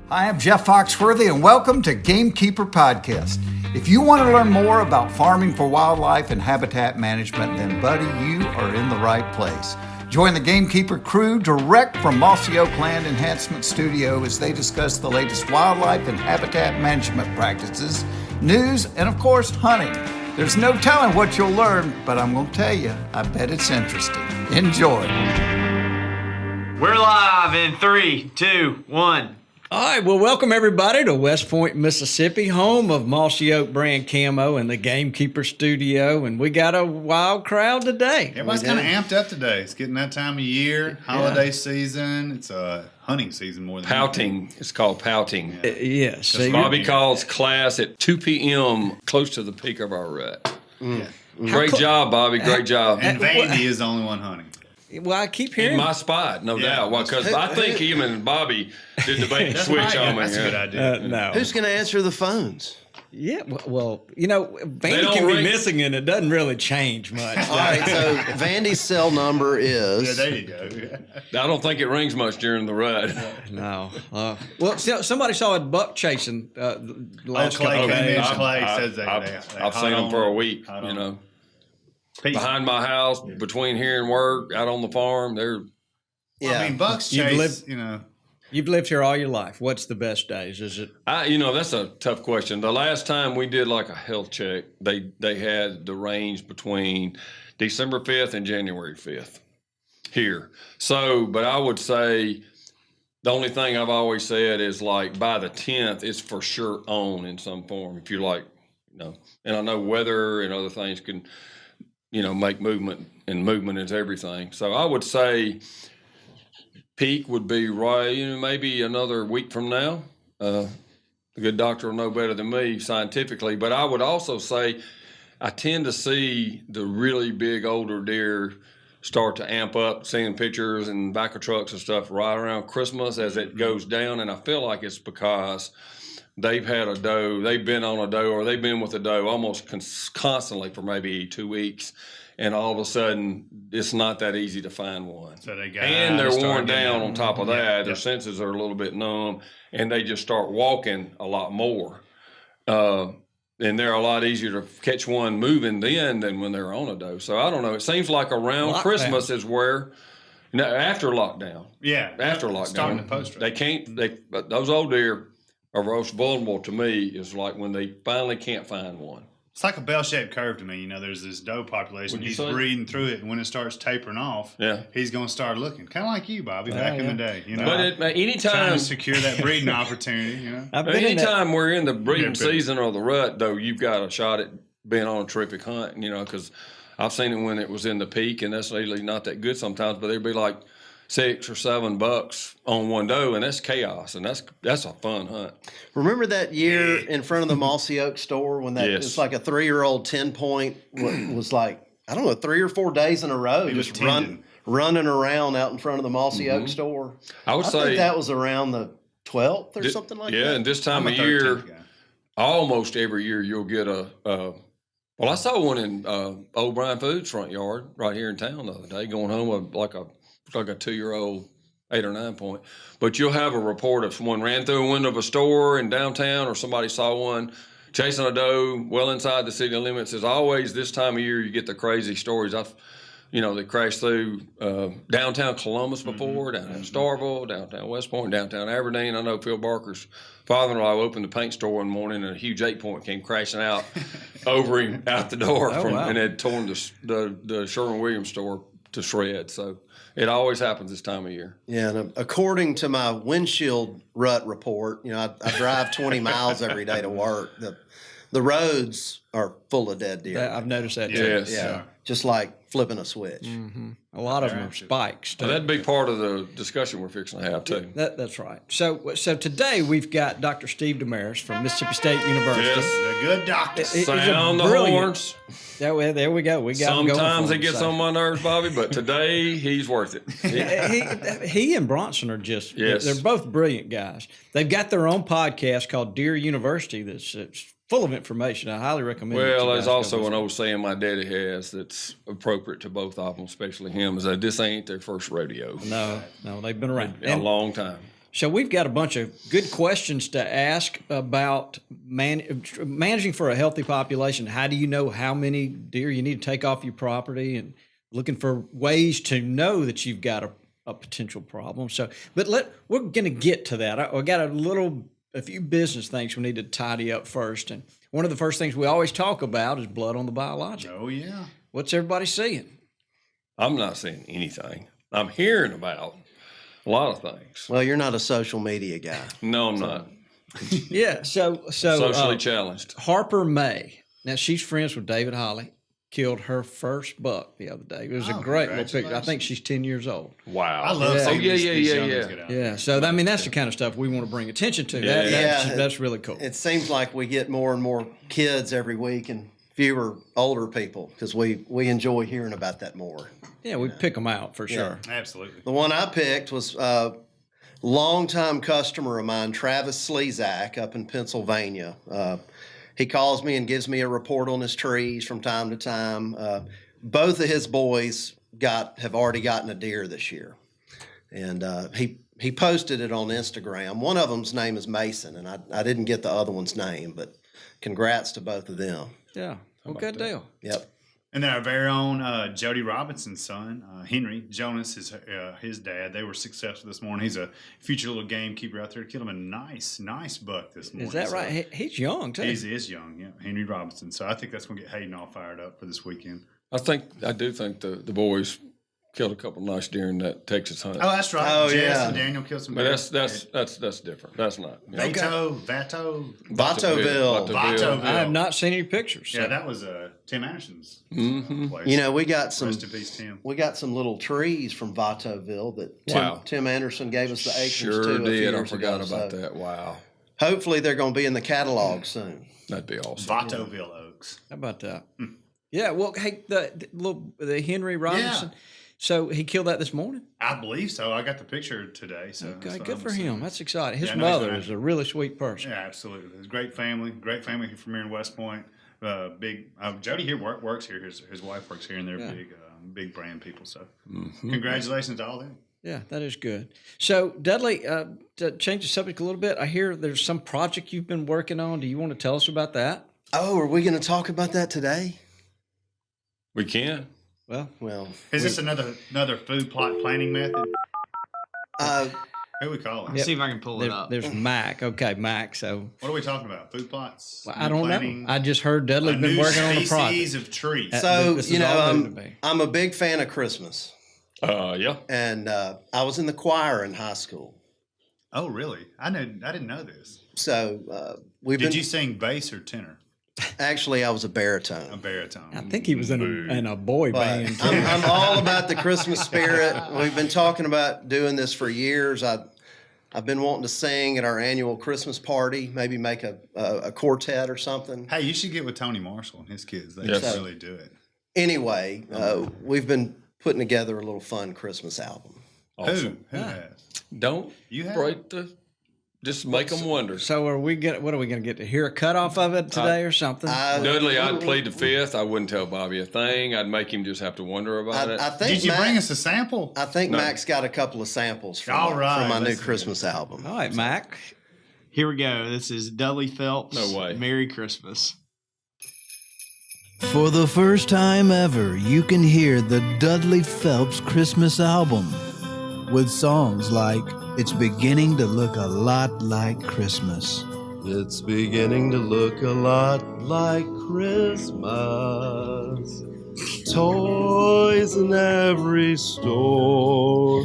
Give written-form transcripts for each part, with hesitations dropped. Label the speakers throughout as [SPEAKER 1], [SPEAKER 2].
[SPEAKER 1] Hi, I'm Jeff Foxworthy, and welcome to Gamekeeper Podcast. If you want to learn more about farming for wildlife and habitat management, then, buddy, you are in the right place. Join the Gamekeeper crew direct from Mossy Oak Land Enhancement Studio as they discuss the latest wildlife and habitat management practices, news, and, of course, hunting. There's no telling what you'll learn, but I'm going to tell you, I bet it's interesting. Enjoy.
[SPEAKER 2] We're live in 3, 2, 1.
[SPEAKER 3] All right, well, welcome everybody to West Point, Mississippi, home of Mossy Oak brand camo and the Gamekeeper studio, and we got a wild crowd today.
[SPEAKER 4] Everybody's kind of amped up today. It's getting that time of year, holiday season. It's a hunting season more than
[SPEAKER 5] pouting.
[SPEAKER 4] anything.
[SPEAKER 5] It's called pouting.
[SPEAKER 3] Yes.
[SPEAKER 5] Bobby calls class at 2 p.m. close to the peak of our rut.
[SPEAKER 4] Yeah.
[SPEAKER 5] Great job, Bobby. Great job.
[SPEAKER 4] And Vandy is the only one hunting.
[SPEAKER 3] Well, I keep hearing
[SPEAKER 5] In my spot, no doubt. Well, because I think him and Bobby did the bait and switch on me.
[SPEAKER 4] That's a good idea.
[SPEAKER 3] no.
[SPEAKER 6] Who's going to answer the phones?
[SPEAKER 3] Yeah, well, you know, Vandy can be missing and it doesn't really change much.
[SPEAKER 6] All right, so Vandy's cell number is.
[SPEAKER 4] Yeah, there you go.
[SPEAKER 5] I don't think it rings much during the rut.
[SPEAKER 3] No. Well, somebody saw a buck chasing last couple of
[SPEAKER 4] Clay
[SPEAKER 3] days.
[SPEAKER 4] Clay says that.
[SPEAKER 5] I've seen them for a week, you know. Behind my house, between here and work, out on the farm, they're.
[SPEAKER 4] Yeah, I mean, bucks chase, you know.
[SPEAKER 3] You've lived here all your life. What's the best days? Is it?
[SPEAKER 5] That's a tough question. The last time we did like a health check, they had the range between December 5th and January 5th here. So, but I would say the only thing I've always said is like by the 10th, it's for sure on in some form. If you like, and I know weather and other things can, make movement, and movement is everything. So I would say peak would be right, maybe another week from now. The good doctor will know better than me scientifically, but I would also say I tend to see the really big older deer start to amp up, seeing pictures and back of trucks and stuff right around Christmas as it goes down, and I feel like it's because they've had a doe, they've been on a doe, or they've been with a doe almost constantly for maybe 2 weeks, and all of a sudden it's not that easy to find one.
[SPEAKER 4] So they got
[SPEAKER 5] and they're worn down on top of that. Their senses are a little bit numb, and they just start walking a lot more. And they're a lot easier to catch one moving then than when they're on a doe. So I don't know. It seems like around Christmas is where, after lockdown.
[SPEAKER 4] Yeah.
[SPEAKER 5] After lockdown.
[SPEAKER 4] Starting to post
[SPEAKER 5] but those old deer are most vulnerable to me is like when they finally can't find one.
[SPEAKER 4] It's like a bell-shaped curve to me. There's this doe population. He's breeding through it, and when it starts tapering off, he's going to start looking. Kind of like you, Bobby, back in the day.
[SPEAKER 5] But anytime
[SPEAKER 4] trying to secure that breeding opportunity,
[SPEAKER 5] Anytime we're in the breeding season or the rut, though, you've got a shot at being on a terrific hunt, because I've seen it when it was in the peak, and that's really not that good sometimes, but there'd be like 6 or 7 bucks on one doe, and that's chaos, and that's a fun hunt.
[SPEAKER 6] Remember that year in front of the Mossy Oak store when that it's like a 3-year-old 10-point was like, I don't know, 3 or 4 days in a row just running around out in front of the Mossy Oak store.
[SPEAKER 5] I say
[SPEAKER 6] think that was around the 12th or something like that.
[SPEAKER 5] Yeah, and this time of year, almost every year you'll get well, I saw one in Old Brian Foods' front yard right here in town the other day, going home with like a 2-year-old 8 or 9 point, but you'll have a report of someone ran through a window of a store in downtown, or somebody saw one chasing a doe well inside the city limits. There's always this time of year you get the crazy stories. They crashed through downtown Columbus before, downtown Starkville, downtown West Point, downtown Aberdeen. I know Phil Barker's father-in-law opened the paint store one morning, and a huge 8-point came crashing out over him out the door and had torn the Sherwin-Williams store to shreds. So it always happens this time of year.
[SPEAKER 6] Yeah, and according to my windshield rut report, I drive 20 miles every day to work. The roads are full of dead deer.
[SPEAKER 3] I've noticed that too.
[SPEAKER 5] Yes.
[SPEAKER 6] Yeah, just like flipping a switch.
[SPEAKER 3] Mm-hmm. A lot of them are spikes.
[SPEAKER 5] So that'd be part of the discussion we're fixing to have too.
[SPEAKER 3] That's right. So today we've got Dr. Steve Demarais from Mississippi State University.
[SPEAKER 5] Yes,
[SPEAKER 4] the good doctor.
[SPEAKER 5] Sound the horns.
[SPEAKER 3] There we go. We got
[SPEAKER 5] Sometimes it gets on my nerves, Bobby, but today he's worth it.
[SPEAKER 3] He and Bronson are just, they're both brilliant guys. They've got their own podcast called Deer University that's full of information. I highly recommend it.
[SPEAKER 5] Well, there's also an old saying my daddy has that's appropriate to both of them, especially him, is that this ain't their first rodeo.
[SPEAKER 3] No, they've been around
[SPEAKER 5] a long time.
[SPEAKER 3] So we've got a bunch of good questions to ask about managing for a healthy population. How do you know how many deer you need to take off your property, and looking for ways to know that you've got a potential problem. So, but we're going to get to that. I got a few business things we need to tidy up first. And one of the first things we always talk about is blood on the biologic.
[SPEAKER 4] Oh, yeah.
[SPEAKER 3] What's everybody seeing?
[SPEAKER 5] I'm not seeing anything. I'm hearing about a lot of things.
[SPEAKER 6] Well, you're not a social media guy.
[SPEAKER 5] No, I'm not.
[SPEAKER 3] Yeah. So
[SPEAKER 5] Socially challenged.
[SPEAKER 3] Harper May. Now she's friends with David Holly. Killed her first buck the other day. It was a great little picture. I think she's 10 years old.
[SPEAKER 5] Wow.
[SPEAKER 4] I love seeing these youngins get out.
[SPEAKER 3] Yeah. So, I mean, that's the kind of stuff we want to bring attention to. That's really cool.
[SPEAKER 6] It seems like we get more and more kids every week and fewer older people because we enjoy hearing about that more.
[SPEAKER 3] Yeah, we pick them out for sure.
[SPEAKER 4] Absolutely.
[SPEAKER 6] The one I picked was a longtime customer of mine, Travis Slezak, up in Pennsylvania. He calls me and gives me a report on his trees from time to time. Both of his boys have already gotten a deer this year. And he posted it on Instagram. One of them's name is Mason, and I didn't get the other one's name, but congrats to both of them.
[SPEAKER 3] Yeah, well, good deal.
[SPEAKER 6] Yep.
[SPEAKER 4] And then our very own Jody Robinson's son, Henry Jonas, is his dad. They were successful this morning. He's a future little gamekeeper out there. Killed him a nice buck this morning.
[SPEAKER 3] Is that right? He's young too.
[SPEAKER 4] He is young, yeah. Henry Robinson. So I think that's going to get Hayden all fired up for this weekend.
[SPEAKER 5] I do think the boys killed a couple nice deer in that Texas hunt.
[SPEAKER 4] Oh, that's right.
[SPEAKER 6] Oh,
[SPEAKER 4] Jess
[SPEAKER 6] yeah.
[SPEAKER 4] and Daniel killed some
[SPEAKER 5] But
[SPEAKER 4] deer.
[SPEAKER 5] that's different. That's not.
[SPEAKER 6] Vatoville.
[SPEAKER 3] I have not seen any pictures. So.
[SPEAKER 4] Yeah, that was Tim Anderson's place.
[SPEAKER 6] You know, we got some.
[SPEAKER 4] Rest in peace, Tim.
[SPEAKER 6] We got some little trees from Vatoville that Tim Anderson gave us the acreage
[SPEAKER 5] Sure
[SPEAKER 6] to.
[SPEAKER 5] did. I forgot about that. Wow.
[SPEAKER 6] Hopefully, they're going to be in the catalog soon.
[SPEAKER 5] That'd be awesome.
[SPEAKER 4] Vatoville Oaks.
[SPEAKER 3] How about that? Yeah. Well, hey, the Henry Robinson.
[SPEAKER 4] Yeah.
[SPEAKER 3] So he killed that this morning?
[SPEAKER 4] I believe so. I got the picture today. So
[SPEAKER 3] okay, good for him. That's exciting. His
[SPEAKER 4] Yeah,
[SPEAKER 3] mother is a really sweet person.
[SPEAKER 4] Yeah, absolutely. It's a great family from here in West Point. Jody here works here. His wife works here, and they're big brand people. So congratulations to all them.
[SPEAKER 3] Yeah, that is good. So Dudley, to change the subject a little bit, I hear there's some project you've been working on. Do you want to tell us about that?
[SPEAKER 6] Oh, are we going to talk about that today?
[SPEAKER 5] We can.
[SPEAKER 6] Well.
[SPEAKER 4] Is this another food plot planning method? Who we calling?
[SPEAKER 2] Let's see if I can pull it up.
[SPEAKER 3] There's Mac. Okay, Mac. So
[SPEAKER 4] What are we talking about? Food plots?
[SPEAKER 3] well, I don't know. I just heard Dudley's been working on a project.
[SPEAKER 4] Species of trees.
[SPEAKER 6] So, I'm a big fan of Christmas.
[SPEAKER 5] Yeah.
[SPEAKER 6] And I was in the choir in high school.
[SPEAKER 4] Oh, really? I didn't know this.
[SPEAKER 6] So
[SPEAKER 4] Did you sing bass or tenor?
[SPEAKER 6] Actually, I was a baritone.
[SPEAKER 4] A baritone.
[SPEAKER 3] I think he was in a boy band.
[SPEAKER 6] I'm all about the Christmas spirit. We've been talking about doing this for years. I've been wanting to sing at our annual Christmas party, maybe make a quartet or something.
[SPEAKER 4] Hey, you should get with Tony Marshall and his kids. They can really do it.
[SPEAKER 6] Anyway, we've been putting together a little fun Christmas album.
[SPEAKER 5] Awesome.
[SPEAKER 4] Who has?
[SPEAKER 5] Don't break just make them wonder.
[SPEAKER 3] So what are we going to get to hear a cutoff of it today or something?
[SPEAKER 5] Dudley, I'd plead the fifth. I wouldn't tell Bobby a thing. I'd make him just have to wonder about it.
[SPEAKER 6] Did
[SPEAKER 4] you bring us a sample?
[SPEAKER 6] I think Mac's got a couple of samples from my new Christmas album.
[SPEAKER 3] All right, Mac.
[SPEAKER 2] Here we go. This is Dudley Phelps.
[SPEAKER 5] No way.
[SPEAKER 2] Merry Christmas.
[SPEAKER 7] For the first time ever, you can hear the Dudley Phelps Christmas album with songs like It's Beginning to Look a Lot Like Christmas.
[SPEAKER 8] It's beginning to look a lot like Christmas. Toys in every store.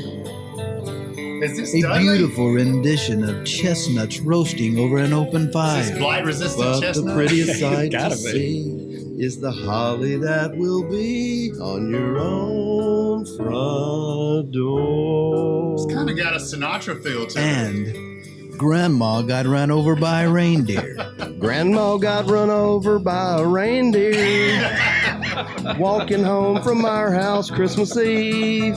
[SPEAKER 4] Is this
[SPEAKER 7] A
[SPEAKER 4] Dudley?
[SPEAKER 7] beautiful rendition of chestnuts roasting over an open fire.
[SPEAKER 4] Is this blight-resistant
[SPEAKER 8] But
[SPEAKER 4] chestnut?
[SPEAKER 8] the prettiest sight
[SPEAKER 3] Gotta
[SPEAKER 8] to
[SPEAKER 3] be.
[SPEAKER 8] see is the holly that will be on your own front door.
[SPEAKER 4] It's kind of got a Sinatra feel to it.
[SPEAKER 7] And Grandma got run over by a reindeer.
[SPEAKER 8] Grandma got run over by a reindeer walking home from our house Christmas Eve.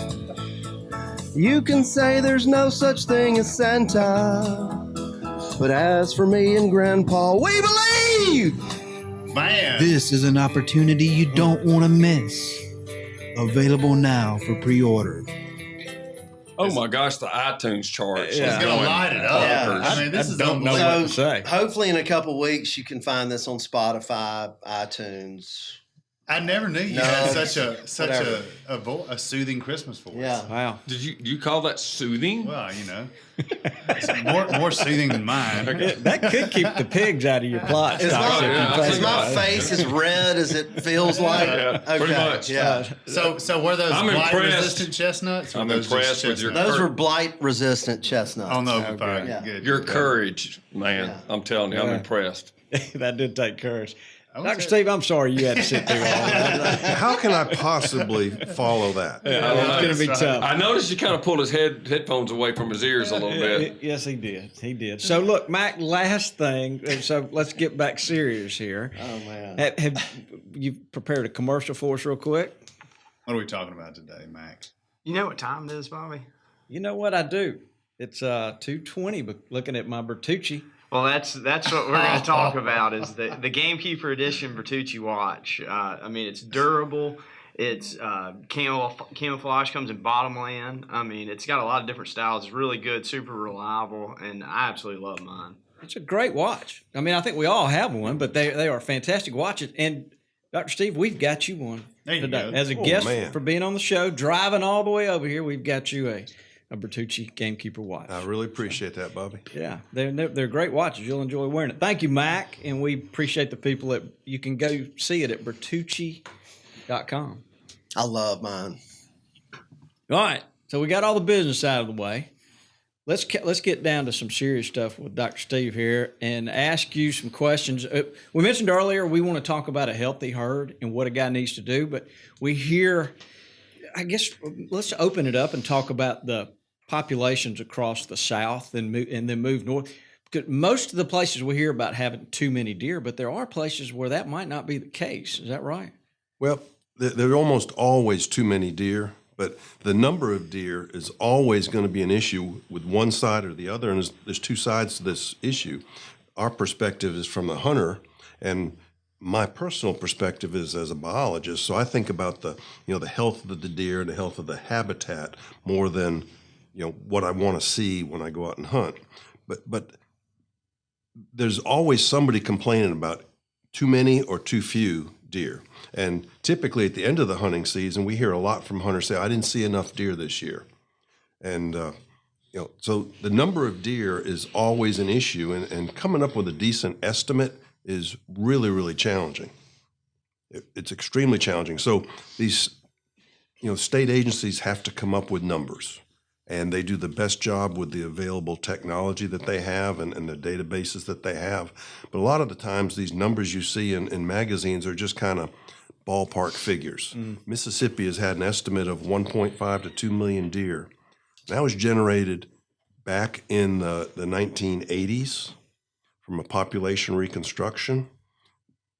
[SPEAKER 8] You can say there's no such thing as Santa, but as for me and Grandpa, we believe!
[SPEAKER 4] Man.
[SPEAKER 7] This is an opportunity you don't want to miss. Available now for pre-order.
[SPEAKER 5] Oh my gosh, the iTunes charts.
[SPEAKER 3] Yeah.
[SPEAKER 4] It's gonna light it up.
[SPEAKER 6] Yeah.
[SPEAKER 4] I mean, this is
[SPEAKER 3] don't know what to say.
[SPEAKER 6] Hopefully, in a couple weeks, you can find this on Spotify, iTunes.
[SPEAKER 4] I never knew you
[SPEAKER 6] No,
[SPEAKER 4] had such
[SPEAKER 6] whatever.
[SPEAKER 4] a soothing Christmas voice.
[SPEAKER 6] Yeah.
[SPEAKER 3] Wow.
[SPEAKER 5] Did you call that soothing?
[SPEAKER 4] Well, it's more soothing than mine.
[SPEAKER 3] That could keep the pigs out of your plot.
[SPEAKER 6] Is
[SPEAKER 3] stocks
[SPEAKER 6] my,
[SPEAKER 3] if you
[SPEAKER 6] is
[SPEAKER 3] think
[SPEAKER 6] my
[SPEAKER 3] about it.
[SPEAKER 6] face as red as it feels like?
[SPEAKER 5] Yeah, pretty much.
[SPEAKER 6] Yeah.
[SPEAKER 4] So were those
[SPEAKER 5] I'm
[SPEAKER 4] blight
[SPEAKER 5] impressed.
[SPEAKER 4] resistant chestnuts? Or
[SPEAKER 5] I'm
[SPEAKER 4] those
[SPEAKER 5] impressed
[SPEAKER 4] just
[SPEAKER 5] with your-
[SPEAKER 4] chestnuts?
[SPEAKER 6] Those were blight resistant chestnuts.
[SPEAKER 4] Oh no,
[SPEAKER 3] Oh,
[SPEAKER 4] fine.
[SPEAKER 6] good.
[SPEAKER 4] Good.
[SPEAKER 5] Your
[SPEAKER 4] good.
[SPEAKER 5] courage, man.
[SPEAKER 6] Yeah.
[SPEAKER 5] I'm telling you, I'm
[SPEAKER 3] Yeah.
[SPEAKER 5] impressed.
[SPEAKER 3] That did take courage.
[SPEAKER 4] was
[SPEAKER 3] Dr.
[SPEAKER 4] it.
[SPEAKER 3] Steve, I'm sorry you had to sit through all that.
[SPEAKER 9] How can I possibly follow that?
[SPEAKER 3] Yeah, it's going to be
[SPEAKER 4] That's
[SPEAKER 3] tough.
[SPEAKER 5] I noticed you kind of pulled his headphones away from his ears a little bit.
[SPEAKER 3] Yes, he did. He did. So, look, Mac, last thing. So, let's get back serious here.
[SPEAKER 6] Oh, man.
[SPEAKER 3] Have you prepared a commercial for us real quick?
[SPEAKER 4] What are we talking about today, Mac?
[SPEAKER 2] You know what time it is, Bobby?
[SPEAKER 3] You know what I do? It's 2:20, but looking at my Bertucci.
[SPEAKER 2] Well, that's what we're going to talk about is the Gamekeeper Edition Bertucci watch. I mean, it's durable. It's camouflage, comes in bottomland. I mean, it's got a lot of different styles. It's really good, super reliable, and I absolutely love mine.
[SPEAKER 3] It's a great watch. I mean, I think we all have one, but they are fantastic watches. And Dr. Steve, we've got you one
[SPEAKER 4] There you
[SPEAKER 3] today.
[SPEAKER 4] go.
[SPEAKER 3] As a
[SPEAKER 9] Oh,
[SPEAKER 3] guest
[SPEAKER 9] man.
[SPEAKER 3] for being on the show, driving all the way over here, we've got you a Bertucci Gamekeeper watch.
[SPEAKER 9] I really appreciate that, Bobby.
[SPEAKER 3] Yeah, they're great watches. You'll enjoy wearing it. Thank you, Mac, and we appreciate the people that you can go see it at Bertucci.com.
[SPEAKER 6] I love mine.
[SPEAKER 3] All right, so we got all the business out of the way. Let's get down to some serious stuff with Dr. Steve here and ask you some questions. We mentioned earlier we want to talk about a healthy herd and what a guy needs to do, but we hear, I guess, let's open it up and talk about the populations across the South and then move north. Because most of the places we hear about having too many deer, but there are places where that might not be the case. Is that right?
[SPEAKER 9] Well, there are almost always too many deer, but the number of deer is always going to be an issue with one side or the other, and there's two sides to this issue. Our perspective is from the hunter, and my personal perspective is as a biologist. So I think about the health of the deer and the health of the habitat more than what I want to see when I go out and hunt. But there's always somebody complaining about too many or too few deer. And typically at the end of the hunting season, we hear a lot from hunters say, I didn't see enough deer this year. And, so the number of deer is always an issue, and coming up with a decent estimate is really, really challenging. It's extremely challenging. So these, state agencies have to come up with numbers, and they do the best job with the available technology that they have and the databases that they have. But a lot of the times these numbers you see in magazines are just kind of ballpark figures. Mississippi has had an estimate of 1.5 to 2 million deer. That was generated back in the 1980s from a population reconstruction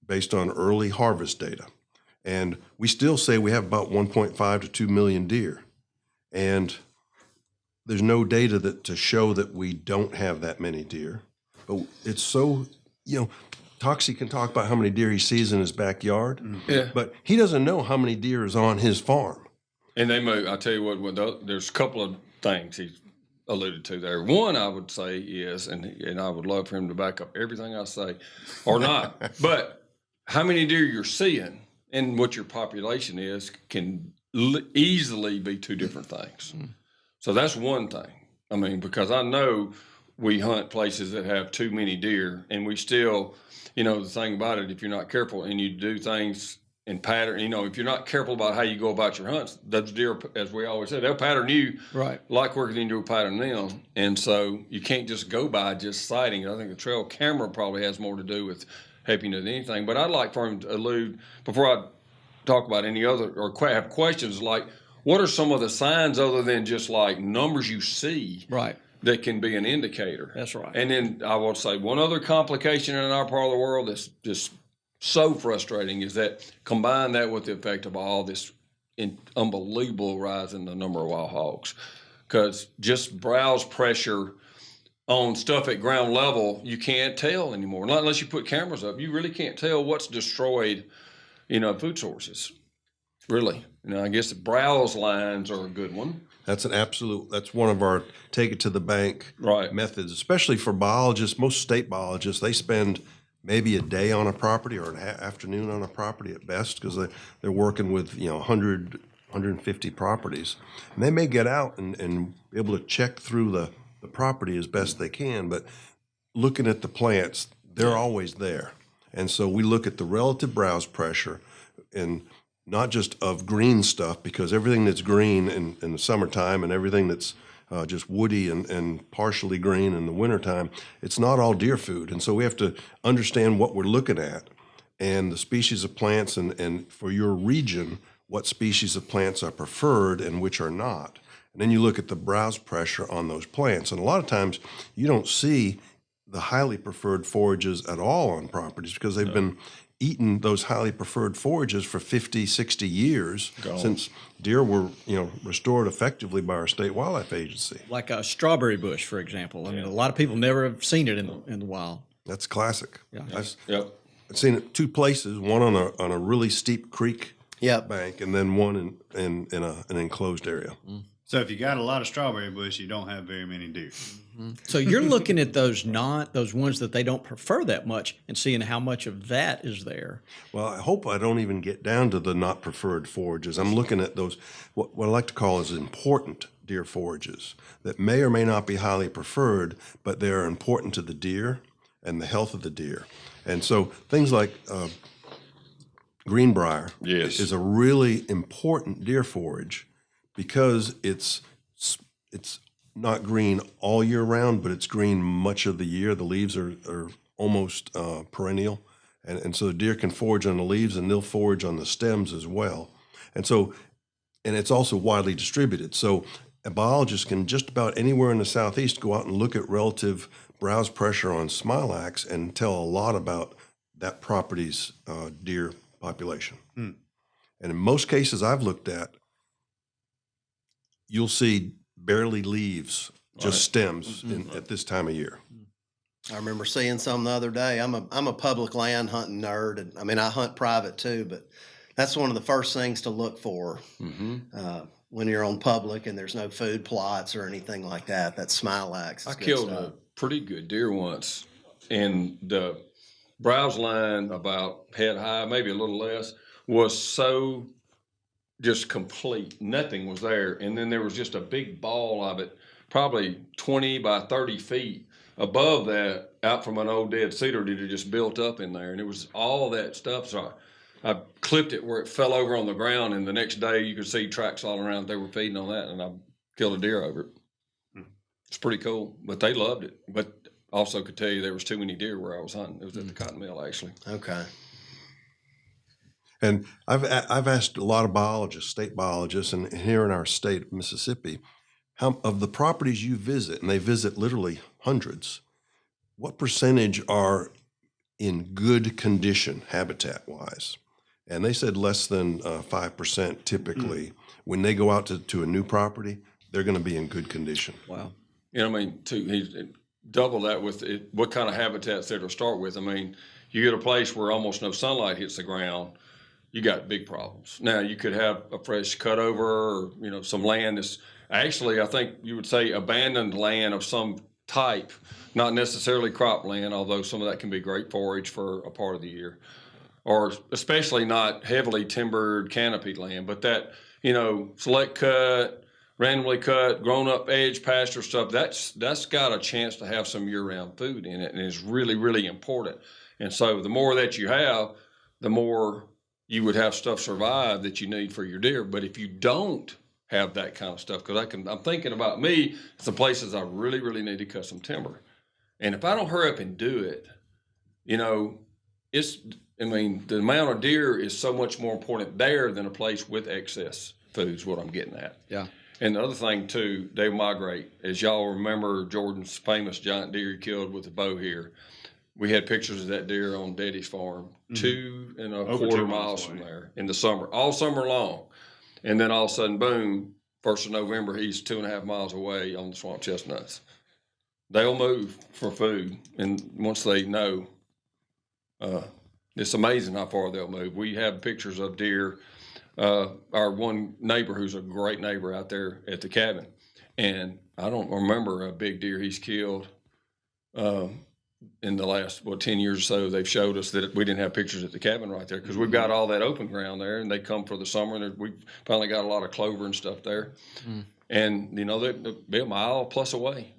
[SPEAKER 9] based on early harvest data. And we still say we have about 1.5 to 2 million deer. And there's no data to show that we don't have that many deer. But it's so, Toxie can talk about how many deer he sees in his backyard, but he doesn't know how many deer is on his farm.
[SPEAKER 5] And they move. I'll tell you what, there's a couple of things he alluded to there. One, I would say is, and I would love for him to back up everything I say, or not, but how many deer you're seeing and what your population is can easily be two different things. So that's one thing. I mean, because I know we hunt places that have too many deer, and we still, the thing about it, if you're not careful and you do things in pattern, if you're not careful about how you go about your hunts, those deer, as we always say, they'll pattern you
[SPEAKER 3] Right.
[SPEAKER 5] like we're going to pattern them. And so you can't just go by just sighting. I think the trail camera probably has more to do with helping than anything. But I'd like for him to allude, before I talk about any other, or have questions like, what are some of the signs other than just like numbers you see
[SPEAKER 3] Right.
[SPEAKER 5] that can be an indicator?
[SPEAKER 3] That's right.
[SPEAKER 5] And then I will say one other complication in our part of the world that's just so frustrating is that combine that with the effect of all this unbelievable rise in the number of wild hogs. Because just browse pressure on stuff at ground level, you can't tell anymore. Not unless you put cameras up. You really can't tell what's destroyed, food sources. Really. I guess the browse lines are a good one.
[SPEAKER 9] That's that's one of our take it to the bank
[SPEAKER 5] Right.
[SPEAKER 9] methods, especially for biologists. Most state biologists, they spend maybe a day on a property or an afternoon on a property at best, because they're working with 100, 150 properties. And they may get out and be able to check through the property as best they can, but looking at the plants, they're always there. And so we look at the relative browse pressure, and not just of green stuff, because everything that's green in the summertime and everything that's just woody and partially green in the wintertime, it's not all deer food. And so we have to understand what we're looking at and the species of plants, and for your region, what species of plants are preferred and which are not. And then you look at the browse pressure on those plants. And a lot of times you don't see the highly preferred forages at all on properties, because they've been eaten those highly preferred forages for 50, 60 years since deer were, restored effectively by our state wildlife agency.
[SPEAKER 3] Like a strawberry bush, for example. I mean, a lot of people never have seen it in the wild.
[SPEAKER 9] That's classic.
[SPEAKER 3] Yeah.
[SPEAKER 9] I've seen it two places, one on a really steep creek bank, and then one in an enclosed area.
[SPEAKER 4] So if you got a lot of strawberry bush, you don't have very many deer.
[SPEAKER 3] So you're looking at those ones that they don't prefer that much and seeing how much of that is there.
[SPEAKER 9] Well, I hope I don't even get down to the not preferred forages. I'm looking at those, what I like to call as important deer forages that may or may not be highly preferred, but they are important to the deer and the health of the deer. And so things like greenbrier is a really important deer forage, because it's not green all year round, but it's green much of the year. The leaves are almost perennial. And so the deer can forage on the leaves, and they'll forage on the stems as well. And it's also widely distributed. So a biologist can just about anywhere in the Southeast go out and look at relative browse pressure on smilax and tell a lot about that property's deer population. And in most cases I've looked at, you'll see barely leaves, just stems at this time of year.
[SPEAKER 6] I remember seeing some the other day. I'm a public land hunting nerd, and I mean I hunt private too, but that's one of the first things to look for when you're on public and there's no food plots or anything like that. That's smilax.
[SPEAKER 5] I killed a pretty good deer once, and the browse line about head high, maybe a little less, was so just complete. Nothing was there. And then there was just a big ball of it, probably 20 by 30 feet above that, out from an old dead cedar that had just built up in there. And it was all that stuff. So I clipped it where it fell over on the ground, and the next day you could see tracks all around. They were feeding on that, and I killed a deer over it. It's pretty cool, but they loved it. But also could tell you there was too many deer where I was hunting. It was at the cotton mill, actually.
[SPEAKER 6] Okay.
[SPEAKER 9] And I've asked a lot of biologists, state biologists, and here in our state of Mississippi, how of the properties you visit, and they visit literally hundreds, what percentage are in good condition habitat-wise? And they said less than 5% typically. When they go out to a new property, they're going to be in good condition.
[SPEAKER 3] Wow.
[SPEAKER 5] I mean, he double that with what kind of habitats there to start with. I mean, you get a place where almost no sunlight hits the ground, you got big problems. Now, you could have a fresh cutover, or, some land that's actually, I think you would say, abandoned land of some type, not necessarily cropland, although some of that can be great forage for a part of the year, or especially not heavily timbered canopied land, but that, select cut, randomly cut, grown up edge pasture stuff, that's got a chance to have some year-round food in it, and is really, really important. And so the more that you have, the more you would have stuff survive that you need for your deer. But if you don't have that kind of stuff, because I'm thinking about me, some places I really, really need to cut some timber. And if I don't hurry up and do it, the amount of deer is so much more important there than a place with excess food is what I'm getting at.
[SPEAKER 3] Yeah.
[SPEAKER 5] And the other thing too, they migrate. As y'all remember Jordan's famous giant deer he killed with a bow here. We had pictures of that deer on Daddy's farm, 2.25 miles from there in the summer, all summer long. And then all of a sudden, boom, 1st of November, he's 2.5 miles away on the swamp chestnuts. They'll move for food. And once they know, it's amazing how far they'll move. We have pictures of deer our one neighbor who's a great neighbor out there at the cabin. And I don't remember a big deer he's killed in the last 10 years or so. They've showed us that we didn't have pictures at the cabin right there because we've got all that open ground there, and they come for the summer, and we've finally got a lot of clover and stuff there. And they'll be a mile plus away.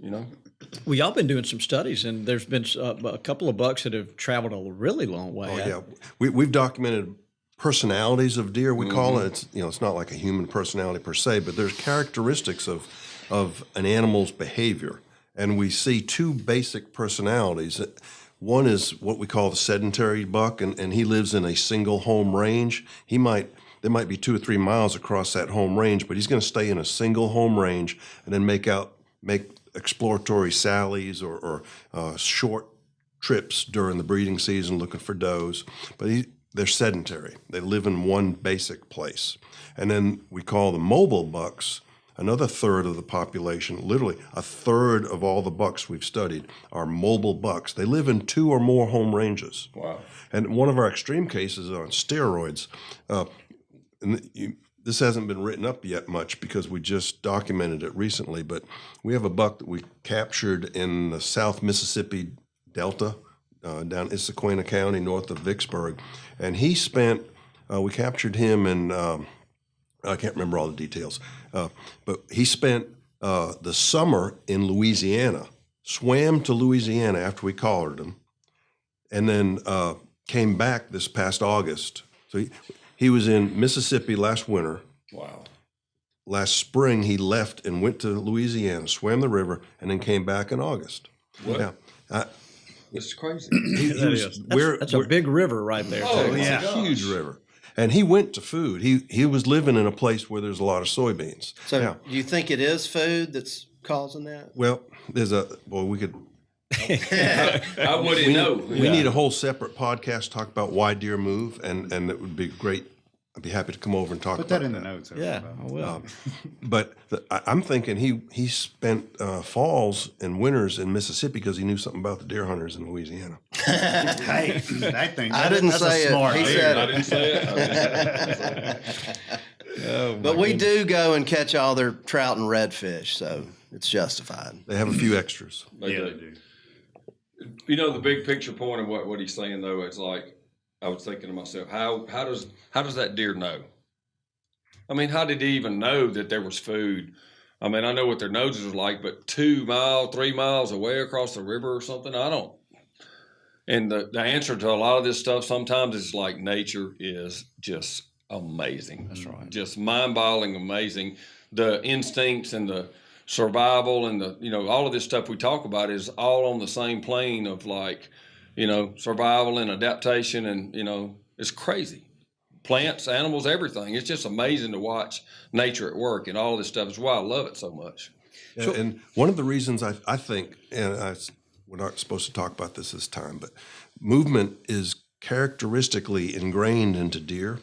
[SPEAKER 3] Well, y'all been doing some studies, and there's been a couple of bucks that have traveled a really long way.
[SPEAKER 9] Oh, yeah. We've documented personalities of deer. We call it. It's not like a human personality per se, but there's characteristics of an animal's behavior. And we see two basic personalities. One is what we call the sedentary buck, and he lives in a single home range. There might be 2 or 3 miles across that home range, but he's going to stay in a single home range and then make exploratory sallies or short trips during the breeding season looking for does. But they're sedentary. They live in one basic place. And then we call the mobile bucks. Another third of the population, literally a third of all the bucks we've studied, are mobile bucks. They live in 2 or more home ranges.
[SPEAKER 5] Wow.
[SPEAKER 9] And one of our extreme cases on steroids, this hasn't been written up yet much because we just documented it recently, but we have a buck that we captured in the South Mississippi Delta, down Issaquah County, north of Vicksburg. And he spent, we captured him in, I can't remember all the details, but he spent the summer in Louisiana, swam to Louisiana after we collared him, and then came back this past August. So he was in Mississippi last winter.
[SPEAKER 5] Wow.
[SPEAKER 9] Last spring, he left and went to Louisiana, swam the river, and then came back in August.
[SPEAKER 5] What?
[SPEAKER 9] Now,
[SPEAKER 5] This is crazy.
[SPEAKER 3] That's a big river right there.
[SPEAKER 5] Oh,
[SPEAKER 3] too.
[SPEAKER 9] It's a huge river. And he went to food. He was living in a place where there's a lot of soybeans.
[SPEAKER 6] So
[SPEAKER 9] now,
[SPEAKER 6] do you think it is food that's causing that?
[SPEAKER 9] well, we could.
[SPEAKER 5] I wouldn't know.
[SPEAKER 9] We need a whole separate podcast to talk about why deer move, and it would be great. I'd be happy to come over and talk
[SPEAKER 4] Put
[SPEAKER 9] about
[SPEAKER 4] that in the notes.
[SPEAKER 3] Yeah, I will.
[SPEAKER 9] But I'm thinking he spent falls and winters in Mississippi because he knew something about the deer hunters in Louisiana.
[SPEAKER 4] Hey, that thing.
[SPEAKER 6] I didn't
[SPEAKER 4] that's
[SPEAKER 6] say
[SPEAKER 4] a
[SPEAKER 6] it.
[SPEAKER 4] smart
[SPEAKER 6] He
[SPEAKER 4] deer.
[SPEAKER 6] said
[SPEAKER 5] I didn't say it.
[SPEAKER 6] But we do go and catch all their trout and redfish, so it's justified.
[SPEAKER 9] They have a few extras.
[SPEAKER 5] They
[SPEAKER 4] Yeah,
[SPEAKER 5] do.
[SPEAKER 4] they do.
[SPEAKER 5] The big picture point of what he's saying though is like, I was thinking to myself, how does that deer know? I mean, how did he even know that there was food? I mean, I know what their noses are like, but 3 miles away across the river or something, I don't. And the answer to a lot of this stuff sometimes is like nature is just amazing.
[SPEAKER 3] That's right.
[SPEAKER 5] Just mind-boggling amazing. The instincts and the survival and all of this stuff we talk about is all on the same plane of like, survival and adaptation, and it's crazy. Plants, animals, everything. It's just amazing to watch nature at work, and all of this stuff is why I love it so much.
[SPEAKER 9] Yeah, and one of the reasons I think, we're not supposed to talk about this time, but movement is characteristically ingrained into deer.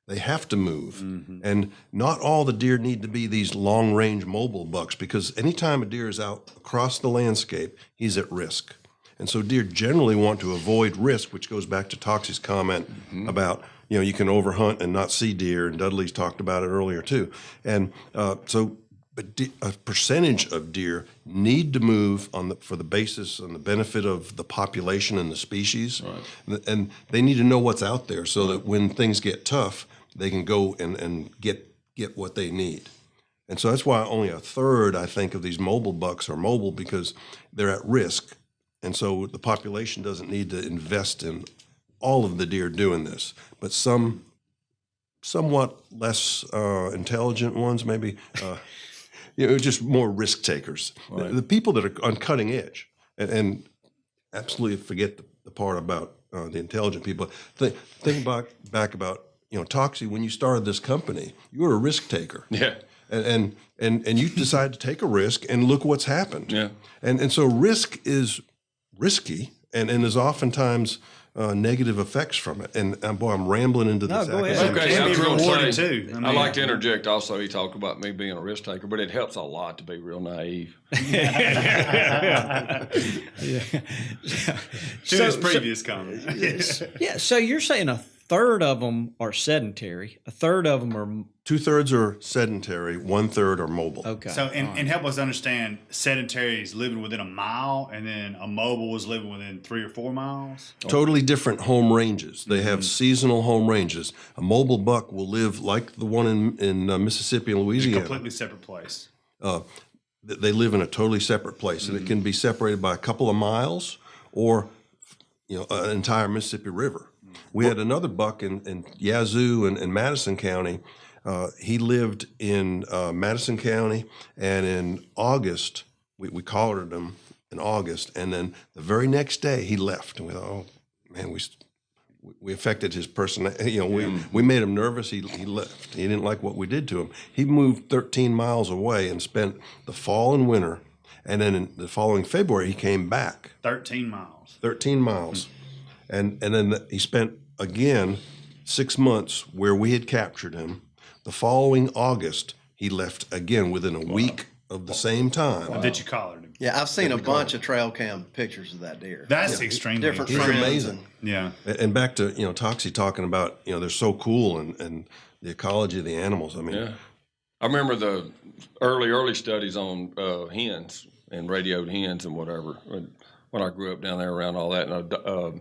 [SPEAKER 9] They have to move. And not all the deer need to be these long-range mobile bucks, because anytime a deer is out across the landscape, he's at risk. And so deer generally want to avoid risk, which goes back to Toxie's comment about, you can overhunt and not see deer, and Dudley's talked about it earlier too. And but a percentage of deer need to move for the basis and the benefit of the population and the species. Right. And they need to know what's out there so that when things get tough, they can go and get what they need. And so that's why only a third, I think, of these mobile bucks are mobile, because they're at risk. And so the population doesn't need to invest in all of the deer doing this, but some somewhat less intelligent ones, maybe, just more risk takers. Right. The people that are on cutting edge, and absolutely forget the part about the intelligent people. Think back about, Toxie, when you started this company, you were a risk taker.
[SPEAKER 5] Yeah.
[SPEAKER 9] And you decided to take a risk, and look what's happened.
[SPEAKER 5] Yeah.
[SPEAKER 9] And so risk is risky, and is oftentimes negative effects from it. And boy, I'm rambling into this.
[SPEAKER 3] No, go ahead.
[SPEAKER 5] Okay,
[SPEAKER 4] Can
[SPEAKER 5] I
[SPEAKER 4] be
[SPEAKER 5] was going
[SPEAKER 4] rewarded
[SPEAKER 5] to say,
[SPEAKER 4] too.
[SPEAKER 5] I like to interject also, he talked about me being a risk taker, but it helps a lot to be real naive.
[SPEAKER 3] Yeah.
[SPEAKER 4] To his previous comment.
[SPEAKER 3] Yeah. So you're saying a third of them are sedentary. A third of them are
[SPEAKER 9] 2/3 are sedentary, 1/3 are mobile.
[SPEAKER 3] okay.
[SPEAKER 4] So, and help us understand, sedentary is living within a mile, and then a mobile is living within 3 or 4 miles.
[SPEAKER 9] Totally different home ranges. They have seasonal home ranges. A mobile buck will live like the one in Mississippi and
[SPEAKER 4] It's a
[SPEAKER 9] Louisiana.
[SPEAKER 4] completely separate place.
[SPEAKER 9] They live in a totally separate place, and it can be separated by a couple of miles or an entire Mississippi River. We had another buck in Yazoo and Madison County. He lived in Madison County, and in August, we collared him in August, and then the very next day he left. And we thought, oh man, we affected his personality. We made him nervous. He left. He didn't like what we did to him. He moved 13 miles away and spent the fall and winter, and then in the following February he came back.
[SPEAKER 4] 13 miles.
[SPEAKER 9] 13 miles. And then he spent, again, 6 months where we had captured him. The following August, he left again within a week of the same time.
[SPEAKER 4] That you collared him.
[SPEAKER 6] Yeah, I've seen a bunch of trail cam pictures of that deer.
[SPEAKER 4] That's extremely
[SPEAKER 6] Different
[SPEAKER 9] He's
[SPEAKER 6] friends
[SPEAKER 9] amazing.
[SPEAKER 4] Yeah.
[SPEAKER 9] And back to, Toxie talking about, they're so cool and the ecology of the animals. I mean,
[SPEAKER 5] Yeah. I remember the early studies on hens and radioed hens and whatever when I grew up down there around all that. And a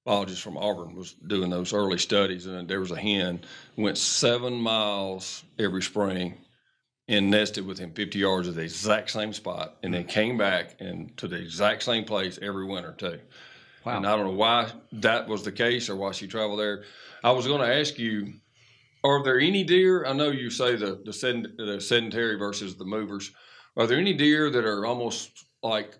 [SPEAKER 5] biologist from Auburn was doing those early studies, and there was a hen went 7 miles every spring and nested within 50 yards of the exact same spot, and then came back and to the exact same place every winter too. Wow. And I don't know why that was the case or why she traveled there. I was going to ask you, are there any deer? I know you say the sedentary versus the movers. Are there any deer that are almost like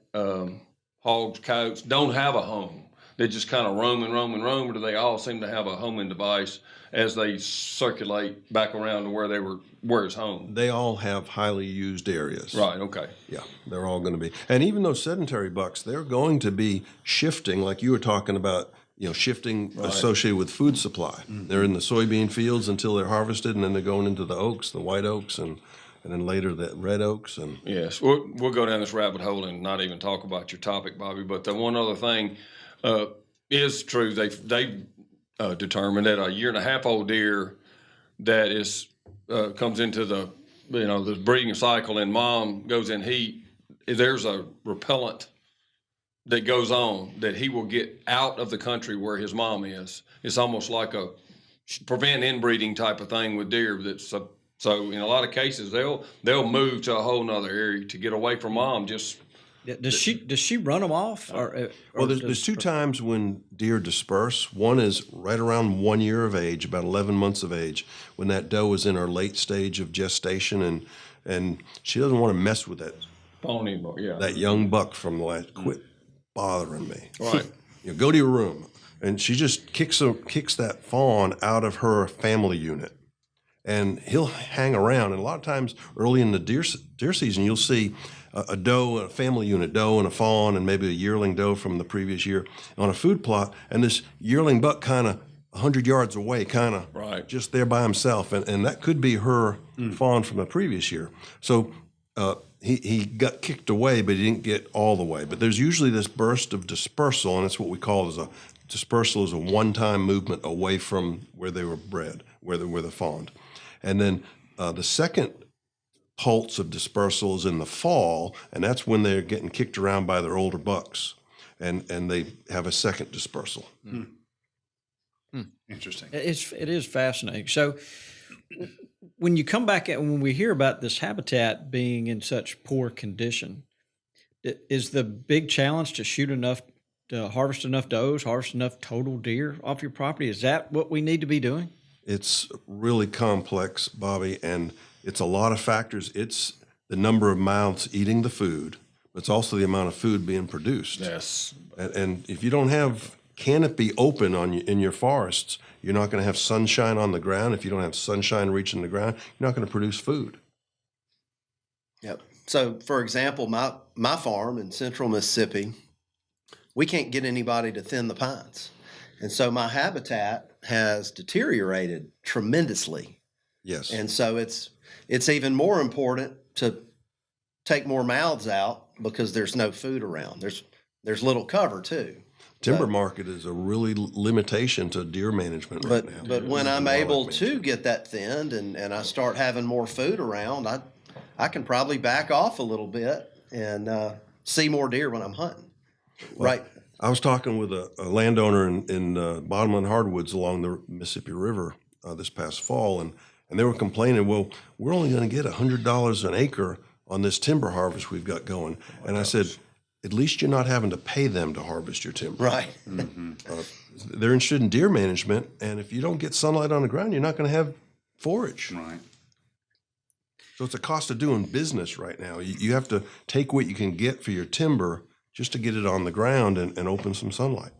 [SPEAKER 5] hogs, coyotes, don't have a home? They just kind of roam, or do they all seem to have a homing device as they circulate back around to where it's home?
[SPEAKER 9] they all have highly used areas.
[SPEAKER 5] Right, okay.
[SPEAKER 9] Yeah, they're all going to be. And even those sedentary bucks, they're going to be shifting, like you were talking about, shifting associated with food supply. They're in the soybean fields until they're harvested, and then they're going into the oaks, the white oaks, and then later the red oaks. And
[SPEAKER 5] Yes, we'll go down this rabbit hole and not even talk about your topic, Bobby. But the one other thing is true. They've determined that a 1.5-year-old deer that is comes into the the breeding cycle and mom goes in heat, there's a repellent that goes on that he will get out of the country where his mom is. It's almost like a prevent inbreeding type of thing with deer. So in a lot of cases they'll move to a whole nother area to get away from mom.
[SPEAKER 3] Does she run them off?
[SPEAKER 9] well, there's two times when deer disperse. One is right around 1 year of age, about 11 months of age, when that doe is in her late stage of gestation, and she doesn't want to mess with that
[SPEAKER 5] Fawn anymore, yeah.
[SPEAKER 9] that young buck from the last. Quit bothering me.
[SPEAKER 5] Right.
[SPEAKER 9] Go to your room, and she just kicks that fawn out of her family unit, and he'll hang around. And a lot of times, early in the deer season, you'll see a doe, a family unit doe, and a fawn, and maybe a yearling doe from the previous year on a food plot, and this yearling buck kind of 100 yards away, kind of just there by himself, and that could be her fawn from the previous year. So he got kicked away, but he didn't get all the way. But there's usually this burst of dispersal, and that's what we call as a dispersal, is a one-time movement away from where they were bred, where they were fawned. And then the second pulse of dispersal is in the fall, and that's when they're getting kicked around by their older bucks, and they have a second dispersal.
[SPEAKER 4] Interesting.
[SPEAKER 3] It is fascinating. So when you come back when we hear about this habitat being in such poor condition, is the big challenge to harvest enough does, harvest enough total deer off your property? Is that what we need to be doing?
[SPEAKER 9] It's really complex, Bobby, and it's a lot of factors. It's the number of mouths eating the food, but it's also the amount of food being produced.
[SPEAKER 5] Yes.
[SPEAKER 9] And if you don't have canopy open in your forests, you're not going to have sunshine on the ground. If you don't have sunshine reaching the ground, you're not going to produce food.
[SPEAKER 6] Yep. So, for example, my farm in central Mississippi, we can't get anybody to thin the pines. And so my habitat has deteriorated tremendously.
[SPEAKER 9] Yes.
[SPEAKER 6] And so it's even more important to take more mouths out because there's no food around. There's little cover too.
[SPEAKER 9] Timber market is a really limitation to deer management right now.
[SPEAKER 6] But when I'm able to get that thinned and I start having more food around, I can probably back off a little bit and see more deer when I'm hunting. Right.
[SPEAKER 9] I was talking with a landowner in Bottomland Hardwoods along the Mississippi River this past fall, and they were complaining, well, we're only going to get $100 an acre on this timber harvest we've got going. And I said, at least you're not having to pay them to harvest your timber.
[SPEAKER 6] Right.
[SPEAKER 9] They're interested in deer management, and if you don't get sunlight on the ground, you're not going to have forage.
[SPEAKER 4] Right.
[SPEAKER 9] So it's a cost of doing business right now. You have to take what you can get for your timber just to get it on the ground and open some sunlight.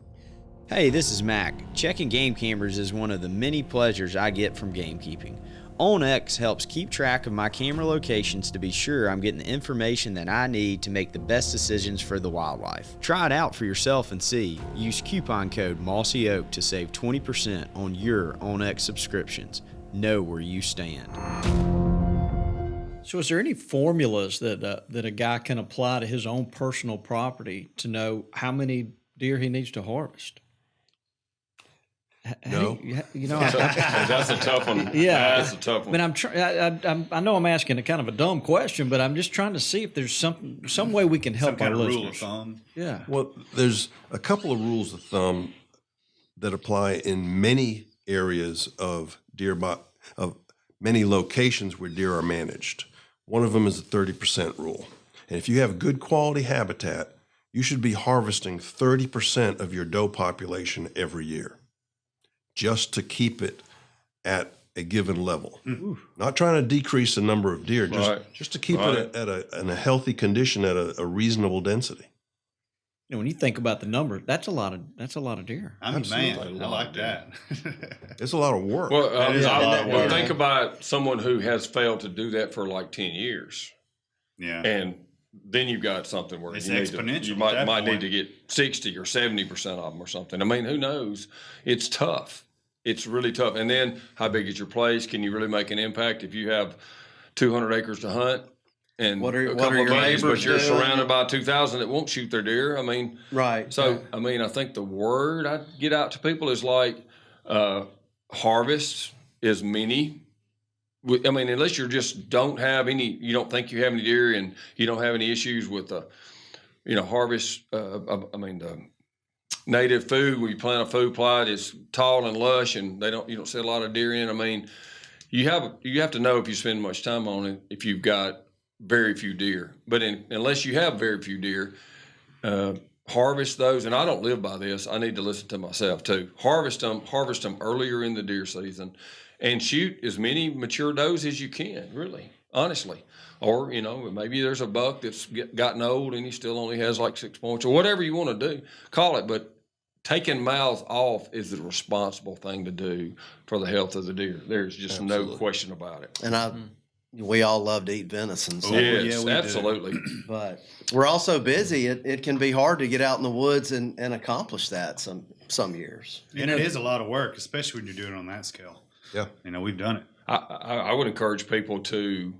[SPEAKER 10] Hey, this is Mac. Checking game cameras is one of the many pleasures I get from gamekeeping. onex helps keep track of my camera locations to be sure I'm getting the information that I need to make the best decisions for the wildlife. Try it out for yourself and see. Use coupon code MossyOak to save 20% on your onex subscriptions. Know where you stand.
[SPEAKER 3] So is there any formulas that a guy can apply to his own personal property to know how many deer he needs to harvest?
[SPEAKER 9] No.
[SPEAKER 5] That's a tough one.
[SPEAKER 3] Yeah,
[SPEAKER 5] that's a tough one.
[SPEAKER 3] But I know I'm asking a kind of a dumb question, but I'm just trying to see if there's some way we can help
[SPEAKER 4] Some kind
[SPEAKER 3] our
[SPEAKER 4] of
[SPEAKER 3] listeners.
[SPEAKER 4] rule of thumb.
[SPEAKER 3] Yeah.
[SPEAKER 9] Well, there's a couple of rules of thumb that apply in many areas of of many locations where deer are managed. One of them is the 30% rule. And if you have good quality habitat, you should be harvesting 30% of your doe population every year, just to keep it at a given level. Not trying to decrease the number of deer, just to keep it in a healthy condition at a reasonable density.
[SPEAKER 3] You know, when you think about the number, that's a lot of deer.
[SPEAKER 4] I'm a man. I like that.
[SPEAKER 9] It's a lot of work.
[SPEAKER 5] Well,
[SPEAKER 4] That is a lot of work.
[SPEAKER 5] think about someone who has failed to do that for like 10 years.
[SPEAKER 4] Yeah.
[SPEAKER 5] And then you've got something where
[SPEAKER 4] It's
[SPEAKER 5] you
[SPEAKER 4] exponential
[SPEAKER 5] might
[SPEAKER 4] at that
[SPEAKER 5] need
[SPEAKER 4] point.
[SPEAKER 5] to get 60 or 70% of them or something. I mean, who knows? It's tough. It's really tough. And then how big is your place? Can you really make an impact if you have 200 acres to hunt? And
[SPEAKER 6] What are
[SPEAKER 5] a couple
[SPEAKER 6] your
[SPEAKER 5] of buddies,
[SPEAKER 6] neighbors
[SPEAKER 5] but you're
[SPEAKER 6] doing?
[SPEAKER 5] surrounded by 2,000 that won't shoot their deer. I mean,
[SPEAKER 6] Right.
[SPEAKER 5] so, I mean, I think the word I get out to people is like harvest as many. I mean, unless you just don't have any, you don't think you have any deer and you don't have any issues with the, harvest. The native food, when you plant a food plot, it's tall and lush and you don't see a lot of deer in. I mean, you have to know if you spend much time on it, if you've got very few deer. But unless you have very few deer, harvest those. And I don't live by this. I need to listen to myself too. Harvest them earlier in the deer season, and shoot as many mature does as you can. Really, honestly. Or maybe there's a buck that's gotten old and he still only has like 6 points or whatever you want to do. Call it, but taking mouths off is the responsible thing to do for the health of the deer. There's just no question about it.
[SPEAKER 6] And we all love to eat venison. So.
[SPEAKER 5] Yes,
[SPEAKER 4] we do.
[SPEAKER 5] absolutely.
[SPEAKER 6] But we're also busy. It can be hard to get out in the woods and accomplish that some years.
[SPEAKER 4] And it is a lot of work, especially when you're doing it on that scale.
[SPEAKER 9] Yeah.
[SPEAKER 4] We've done it.
[SPEAKER 5] I would encourage people to.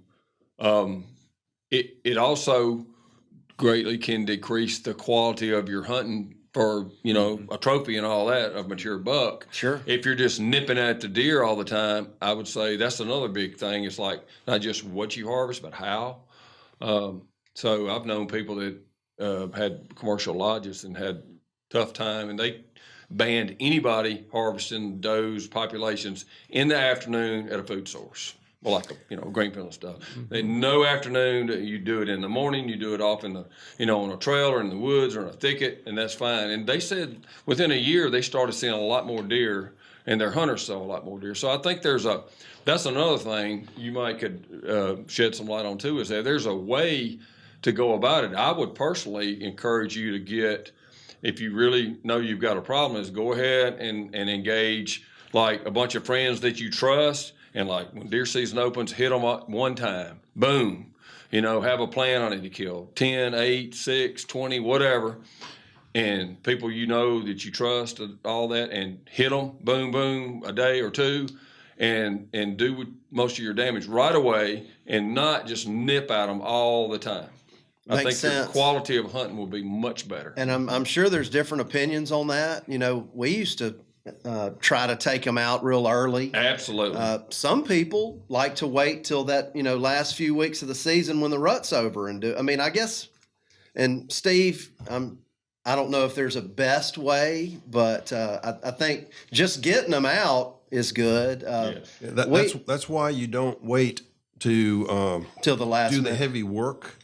[SPEAKER 5] It also greatly can decrease the quality of your hunting for a trophy and all that of mature buck.
[SPEAKER 6] Sure.
[SPEAKER 5] If you're just nipping at the deer all the time, I would say that's another big thing. It's like not just what you harvest, but how. So I've known people that had commercial lodges and had tough time, and they banned anybody harvesting does populations in the afternoon at a food source. Well, like a Greenfield and stuff. No afternoon. You do it in the morning. You do it off in the on a trail or in the woods or in a thicket, and that's fine. And they said within a year they started seeing a lot more deer, and their hunters saw a lot more deer. So I think that's another thing you could shed some light on too. Is that there's a way to go about it. I would personally encourage you to get, if you really know you've got a problem, is go ahead and engage like a bunch of friends that you trust. And like when deer season opens, hit them one time. Boom. Have a plan on it to kill 10, 8, 6, 20, whatever. And people that you trust, all that, and hit them, boom, boom, a day or two, and do most of your damage right away and not just nip at them all the time. I think
[SPEAKER 6] Makes
[SPEAKER 5] the
[SPEAKER 6] sense.
[SPEAKER 5] quality of hunting will be much better.
[SPEAKER 6] And I'm sure there's different opinions on that. You know, we used to try to take them out real early.
[SPEAKER 5] Absolutely.
[SPEAKER 6] Some people like to wait till that, you know, last few weeks of the season when the rut's over and do. I mean, I guess. And Steve, I don't know if there's a best way, but I think just getting them out is good.
[SPEAKER 5] Yes.
[SPEAKER 9] That's why you don't wait to
[SPEAKER 6] till the last
[SPEAKER 9] do the
[SPEAKER 6] minute.
[SPEAKER 9] heavy work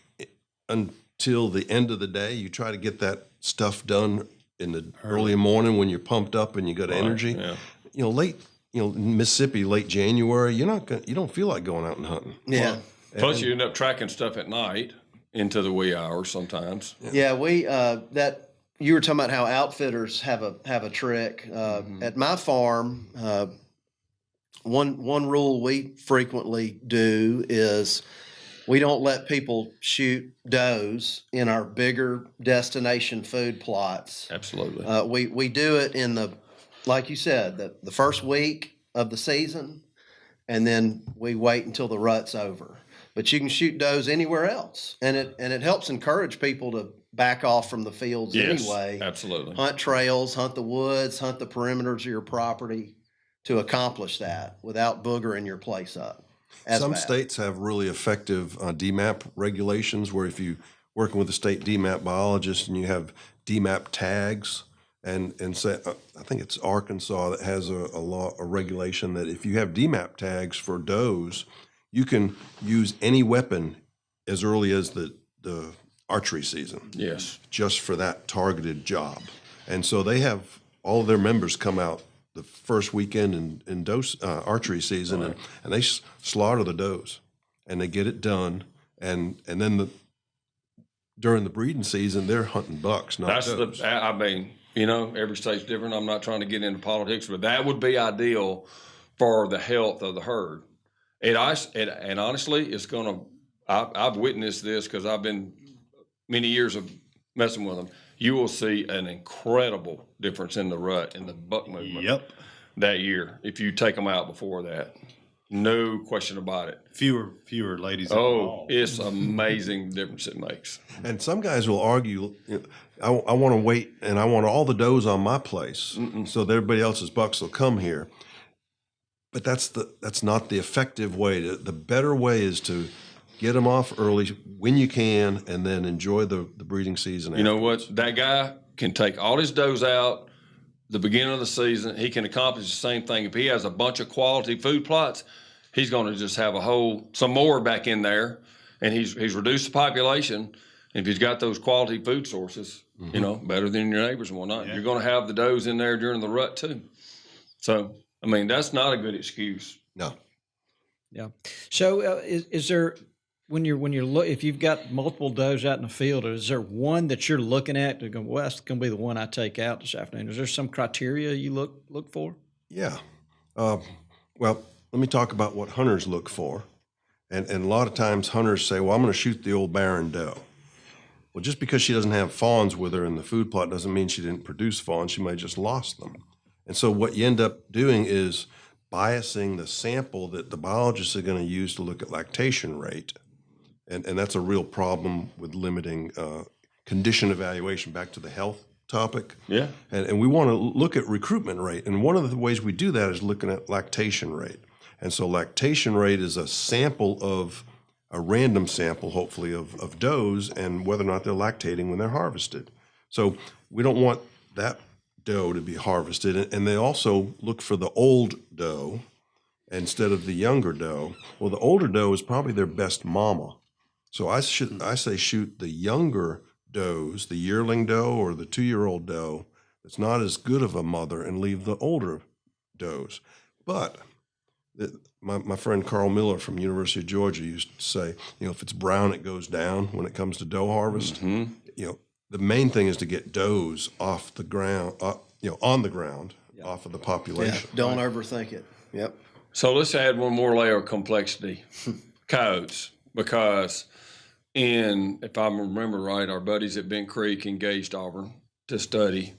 [SPEAKER 9] until the end of the day. You try to get that stuff done in the early morning when you're pumped up and you got energy.
[SPEAKER 5] Yeah.
[SPEAKER 9] You know, Mississippi, late January, you don't feel like going out and hunting.
[SPEAKER 6] Yeah.
[SPEAKER 5] Plus, you end up tracking stuff at night into the wee hours sometimes.
[SPEAKER 6] Yeah, we that you were talking about how outfitters have a trick. At my farm, one rule we frequently do is we don't let people shoot does in our bigger destination food plots.
[SPEAKER 5] Absolutely.
[SPEAKER 6] We do it in like you said, the first week of the season, and then we wait until the rut's over. But you can shoot does anywhere else, and it helps encourage people to back off from the fields anyway.
[SPEAKER 5] Absolutely.
[SPEAKER 6] Hunt trails, hunt the woods, hunt the perimeters of your property to accomplish that without boogering your place up.
[SPEAKER 9] Some states have really effective DMAP regulations where if you working with a state DMAP biologist and you have DMAP tags and say, I think it's Arkansas that has a regulation that if you have DMAP tags for does, you can use any weapon as early as the archery season.
[SPEAKER 5] Yes.
[SPEAKER 9] Just for that targeted job. And so they have all of their members come out the first weekend in archery season, right. and they slaughter the does, and they get it done, and then during the breeding season they're hunting bucks, not does.
[SPEAKER 5] I mean, you know, every state's different. I'm not trying to get into politics, but that would be ideal for the health of the herd. And honestly, it's going to. I've witnessed this because I've been many years of messing with them. You will see an incredible difference in the rut and the buck movement that year if you take them out before that. No question about it.
[SPEAKER 4] Fewer ladies.
[SPEAKER 9] Oh,
[SPEAKER 5] it's amazing difference it makes.
[SPEAKER 9] And some guys will argue, I want to wait and I want all the does on my place so that everybody else's bucks will come here. But that's not the effective way. The better way is to get them off early when you can, and then enjoy the breeding season.
[SPEAKER 5] You know what? That guy can take all his does out the beginning of the season. He can accomplish the same thing. If he has a bunch of quality food plots, he's going to just have some more back in there, and he's reduced the population. If he's got those quality food sources, you know, better than your neighbors and whatnot, you're going to have the does in there during the rut too. So, I mean, that's not a good excuse.
[SPEAKER 9] No.
[SPEAKER 3] Yeah. So, is there? When you're if you've got multiple does out in the field, is there one that you're looking at to go, well, that's going to be the one I take out this afternoon? Is there some criteria you look for?
[SPEAKER 9] Yeah. Well, let me talk about what hunters look for. And a lot of times hunters say, well, I'm going to shoot the old barren doe. Well, just because she doesn't have fawns with her in the food plot doesn't mean she didn't produce fawns. She might have just lost them. And so what you end up doing is biasing the sample that the biologists are going to use to look at lactation rate. And that's a real problem with limiting condition evaluation, back to the health topic.
[SPEAKER 5] Yeah.
[SPEAKER 9] And we want to look at recruitment rate. And one of the ways we do that is looking at lactation rate. And so lactation rate is a random sample, hopefully, of does and whether or not they're lactating when they're harvested. So we don't want that doe to be harvested. And they also look for the old doe instead of the younger doe. Well, the older doe is probably their best mama. So I say shoot the younger does, the yearling doe or the 2-year-old doe that's not as good of a mother, and leave the older does. But my friend Carl Miller from University of Georgia used to say, you know, if it's brown, it goes down when it comes to doe harvest. You know, the main thing is to get does off the ground, on the ground, off of the population.
[SPEAKER 6] Yeah, don't overthink it. Yep.
[SPEAKER 5] So let's add one more layer of complexity. Coyotes. Because if I remember right, our buddies at Bent Creek engaged Auburn to study,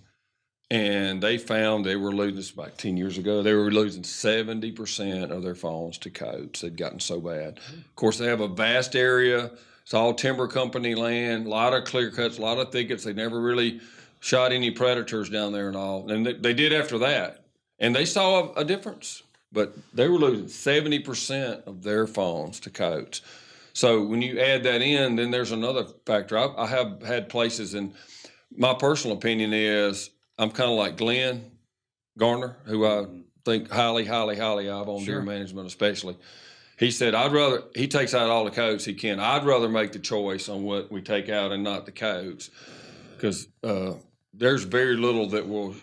[SPEAKER 5] and they found they were losing, this about 10 years ago, they were losing 70% of their fawns to coyotes. They'd gotten so bad. Of course, they have a vast area, It's all timber company land, a lot of clear cuts, a lot of thickets. They never really shot any predators down there and all. And they did after that. And they saw a difference. But they were losing 70% of their fawns to coyotes. So when you add that in, then there's another factor. I have had places, and my personal opinion is I'm kind of like Glenn Garner, who I think highly, highly, highly of on deer management especially. He said, he takes out all the coyotes he can. I'd rather make the choice on what we take out and not the coyotes, because there's very little that will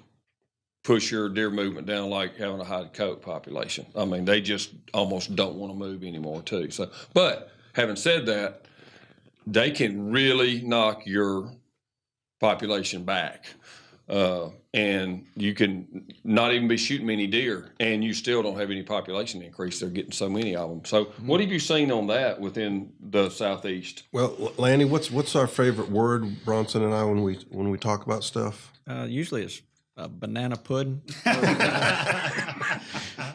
[SPEAKER 5] push your deer movement down like having a high coyote population. I mean, they just almost don't want to move anymore too. So, but having said that, they can really knock your population back. And you can not even be shooting many deer, and you still don't have any population increase. They're getting so many of them. So, what have you seen on that within the Southeast?
[SPEAKER 9] Well, Lanny, what's our favorite word, Bronson and I, when we talk about stuff?
[SPEAKER 3] Usually it's banana pudding.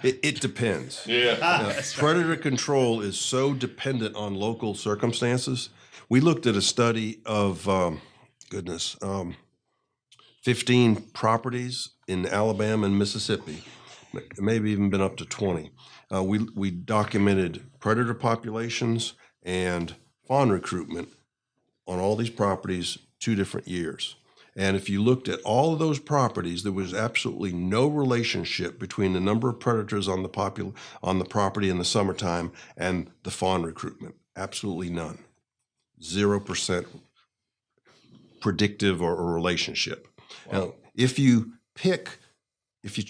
[SPEAKER 9] It depends.
[SPEAKER 5] Yeah.
[SPEAKER 9] Predator control is so dependent on local circumstances. We looked at a study of 15 properties in Alabama and Mississippi, maybe even been up to 20. We documented predator populations and fawn recruitment on all these properties 2 different years. And if you looked at all of those properties, there was absolutely no relationship between the number of predators on the property in the summertime and the fawn recruitment. Absolutely none. 0% predictive or relationship. Wow. Now, if you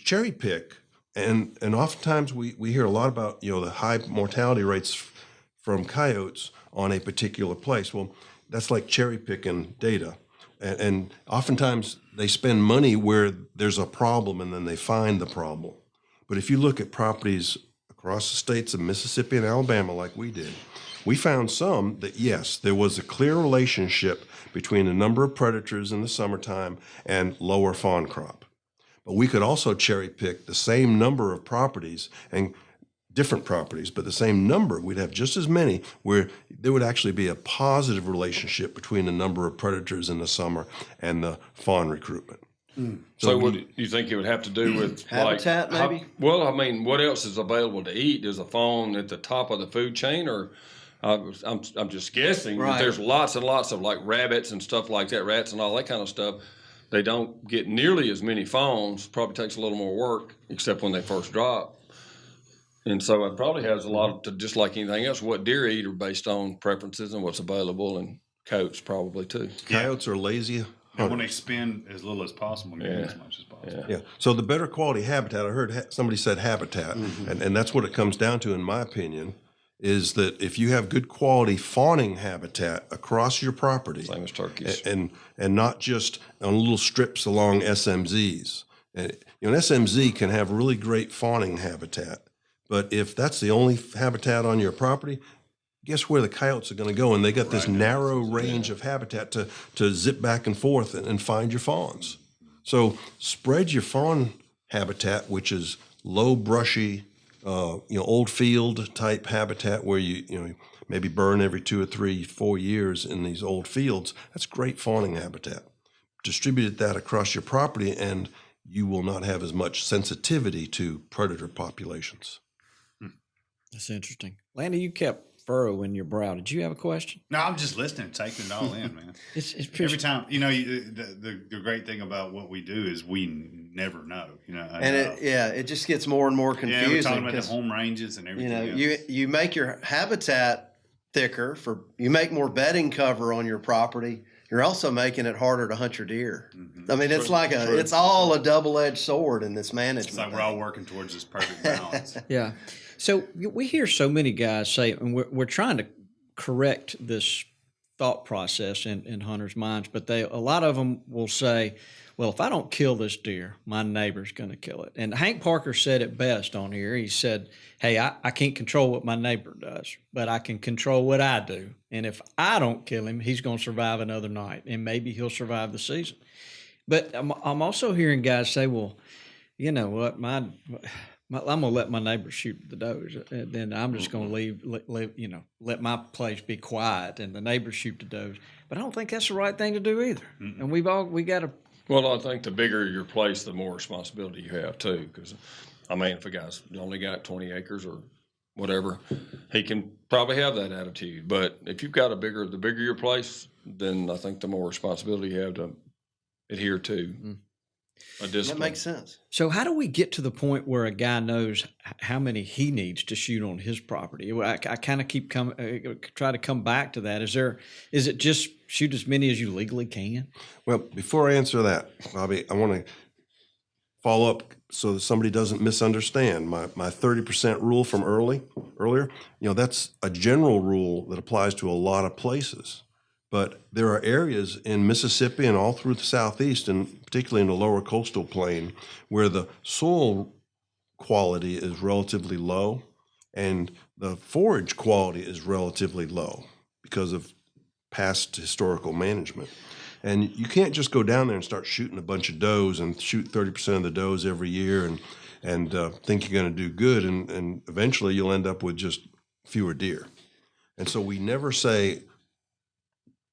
[SPEAKER 9] cherry pick, and oftentimes we hear a lot about the high mortality rates from coyotes on a particular place. Well, that's like cherry picking data. And oftentimes they spend money where there's a problem and then they find the problem. But if you look at properties across the states of Mississippi and Alabama like we did, we found some that, yes, there was a clear relationship between the number of predators in the summertime and lower fawn crop. But we could also cherry pick the same number of properties and different properties, but the same number. We'd have just as many where there would actually be a positive relationship between the number of predators in the summer and the fawn recruitment.
[SPEAKER 5] So what do you think it would have to do with
[SPEAKER 6] habitat, maybe?
[SPEAKER 5] Well, I mean, what else is available to eat? Is a fawn at the top of the food chain, or I'm just guessing.
[SPEAKER 6] Right.
[SPEAKER 5] There's lots and lots of like rabbits and stuff like that, rats and all that kind of stuff. They don't get nearly as many fawns. Probably takes a little more work, except when they first drop. And so it probably has a lot to, just like anything else, what deer eat are based on preferences and what's available, and coyotes probably too.
[SPEAKER 9] Coyotes are lazy.
[SPEAKER 4] I want to spend as little as possible and get as much as possible.
[SPEAKER 9] Yeah. So the better quality habitat, I heard somebody said habitat, and that's what it comes down to, in my opinion, is that if you have good quality fawning habitat across your property,
[SPEAKER 5] same as turkeys,
[SPEAKER 9] and not just on little strips along SMZs. And, an SMZ can have really great fawning habitat, but if that's the only habitat on your property, guess where the coyotes are going to go? And they got this narrow range of habitat to zip back and forth and find your fawns. So spread your fawn habitat, which is low, brushy, old field type habitat where you maybe burn every 2 or 3, 4 years in these old fields. That's great fawning habitat. Distribute that across your property, and you will not have as much sensitivity to predator populations.
[SPEAKER 3] That's interesting. Landy, you kept furrow in your brow. Did you have a question?
[SPEAKER 4] No, I'm just listening, taking it all in, man.
[SPEAKER 3] It's
[SPEAKER 4] every time. The great thing about what we do is we never know.
[SPEAKER 6] It just gets more and more confusing.
[SPEAKER 4] Yeah, we're talking about the home ranges and everything.
[SPEAKER 6] You make your habitat thicker you make more bedding cover on your property. You're also making it harder to hunt your deer. I mean, it's it's all a double-edged sword in this management.
[SPEAKER 4] It's like we're all working towards this perfect balance.
[SPEAKER 3] Yeah. So we hear so many guys say, and we're trying to correct this thought process in hunters' minds, but a lot of them will say, well, if I don't kill this deer, my neighbor's going to kill it. And Hank Parker said it best on here. He said, hey, I can't control what my neighbor does, but I can control what I do. And if I don't kill him, he's going to survive another night, and maybe he'll survive the season. But I'm also hearing guys say, well, you know what, my I'm gonna let my neighbors shoot the does, and then I'm just gonna let my place be quiet, and the neighbors shoot the does. But I don't think that's the right thing to do either. And we got to.
[SPEAKER 5] Well, I think the bigger your place, the more responsibility you have too. Because, I mean, if a guy's only got 20 acres or whatever, he can probably have that attitude. But if you've got the bigger your place, then I think the more responsibility you have to adhere to a discipline.
[SPEAKER 6] That makes sense.
[SPEAKER 3] So how do we get to the point where a guy knows how many he needs to shoot on his property? I kind of try to come back to that. Is it just shoot as many as you legally can?
[SPEAKER 9] Well, before I answer that, Bobby, I want to follow up so that somebody doesn't misunderstand my 30% rule from earlier. That's a general rule that applies to a lot of places. But there are areas in Mississippi and all through the Southeast, and particularly in the lower coastal plain, where the soil quality is relatively low and the forage quality is relatively low because of past historical management. And you can't just go down there and start shooting a bunch of does and shoot 30% of the does every year and think you're going to do good, and eventually you'll end up with just fewer deer. And so we never say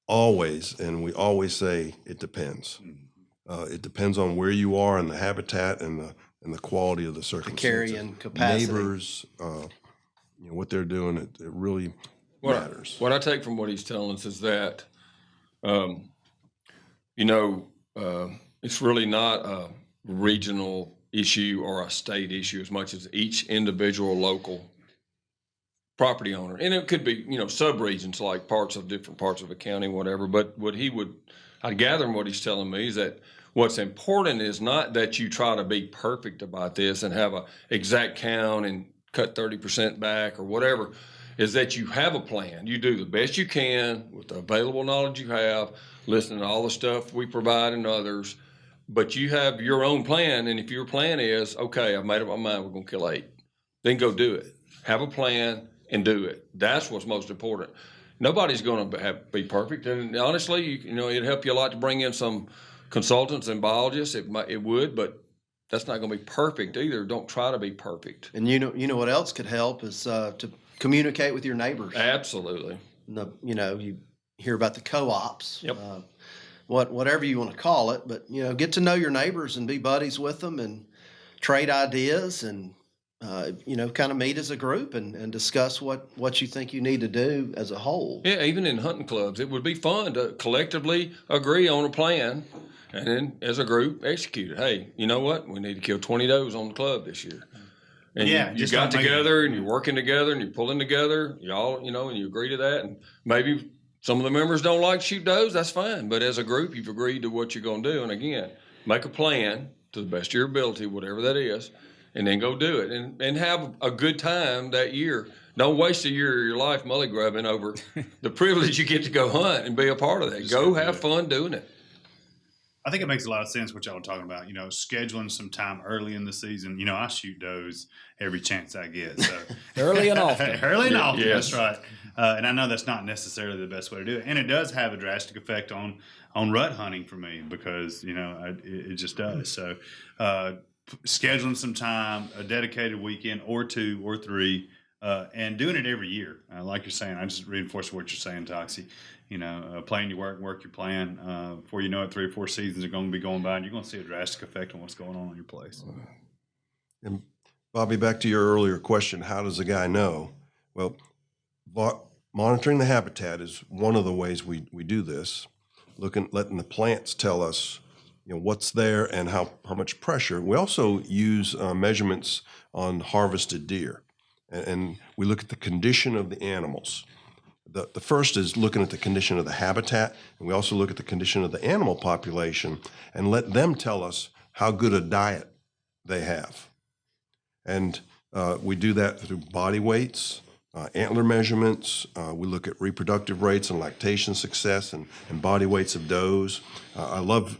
[SPEAKER 9] always, and we always say it depends. It depends on where you are and the habitat and the quality of the circumstances.
[SPEAKER 6] The carrying capacity.
[SPEAKER 9] Neighbors, what they're doing, it really matters.
[SPEAKER 5] What I take from what he's telling us is that, it's really not a regional issue or a state issue as much as each individual local property owner. And it could be, sub-regions, like different parts of a county, whatever. But I gather from what he's telling me is that what's important is not that you try to be perfect about this and have a exact count and cut 30% back or whatever, is that you have a plan. You do the best you can with the available knowledge you have, listening to all the stuff we provide and others, but you have your own plan. And if your plan is, okay, I've made up my mind, we're going to kill 8, then go do it. Have a plan and do it. That's what's most important. Nobody's going to be perfect. And honestly, it'd help you a lot to bring in some consultants and biologists. It would, but that's not going to be perfect either. Don't try to be perfect.
[SPEAKER 6] And you know what else could help is to communicate with your neighbors.
[SPEAKER 5] Absolutely.
[SPEAKER 6] You hear about the co-ops.
[SPEAKER 5] Yep.
[SPEAKER 6] Whatever you want to call it, but get to know your neighbors and be buddies with them and trade ideas and kind of meet as a group and discuss what you think you need to do as a whole.
[SPEAKER 5] Yeah, even in hunting clubs, it would be fun to collectively agree on a plan and then as a group execute it. Hey, you know what? We need to kill 20 does on the club this year. And you got together and you're working together and you're pulling together, y'all, and you agree to that. And maybe some of the members don't like to shoot does, that's fine. But as a group, you've agreed to what you're going to do. And again, make a plan to the best of your ability, whatever that is, and then go do it and have a good time that year. Don't waste a year of your life mully grubbing over the privilege you get to go hunt and be a part of that. Go have fun doing it.
[SPEAKER 4] I think it makes a lot of sense what y'all are talking about, scheduling some time early in the season. I shoot does every chance I get. So
[SPEAKER 3] Early and often.
[SPEAKER 4] Early and often,
[SPEAKER 5] yes.
[SPEAKER 4] That's right. And I know that's not necessarily the best way to do it. And it does have a drastic effect on rut hunting for me because, it just does. So scheduling some time, a dedicated weekend or 2 or 3, and doing it every year. Like you're saying, I just reinforce what you're saying, Toxie. Plan your work your plan. Before you know it, 3 or 4 seasons are going to be going by, and you're going to see a drastic effect on what's going on in your place.
[SPEAKER 9] And Bobby, back to your earlier question, how does a guy know? Well, monitoring the habitat is one of the ways we do this. Letting the plants tell us, what's there and how much pressure. We also use measurements on harvested deer, and we look at the condition of the animals. The first is looking at the condition of the habitat, and we also look at the condition of the animal population and let them tell us how good a diet they have. And we do that through body weights, antler measurements. We look at reproductive rates and lactation success and body weights of does. I love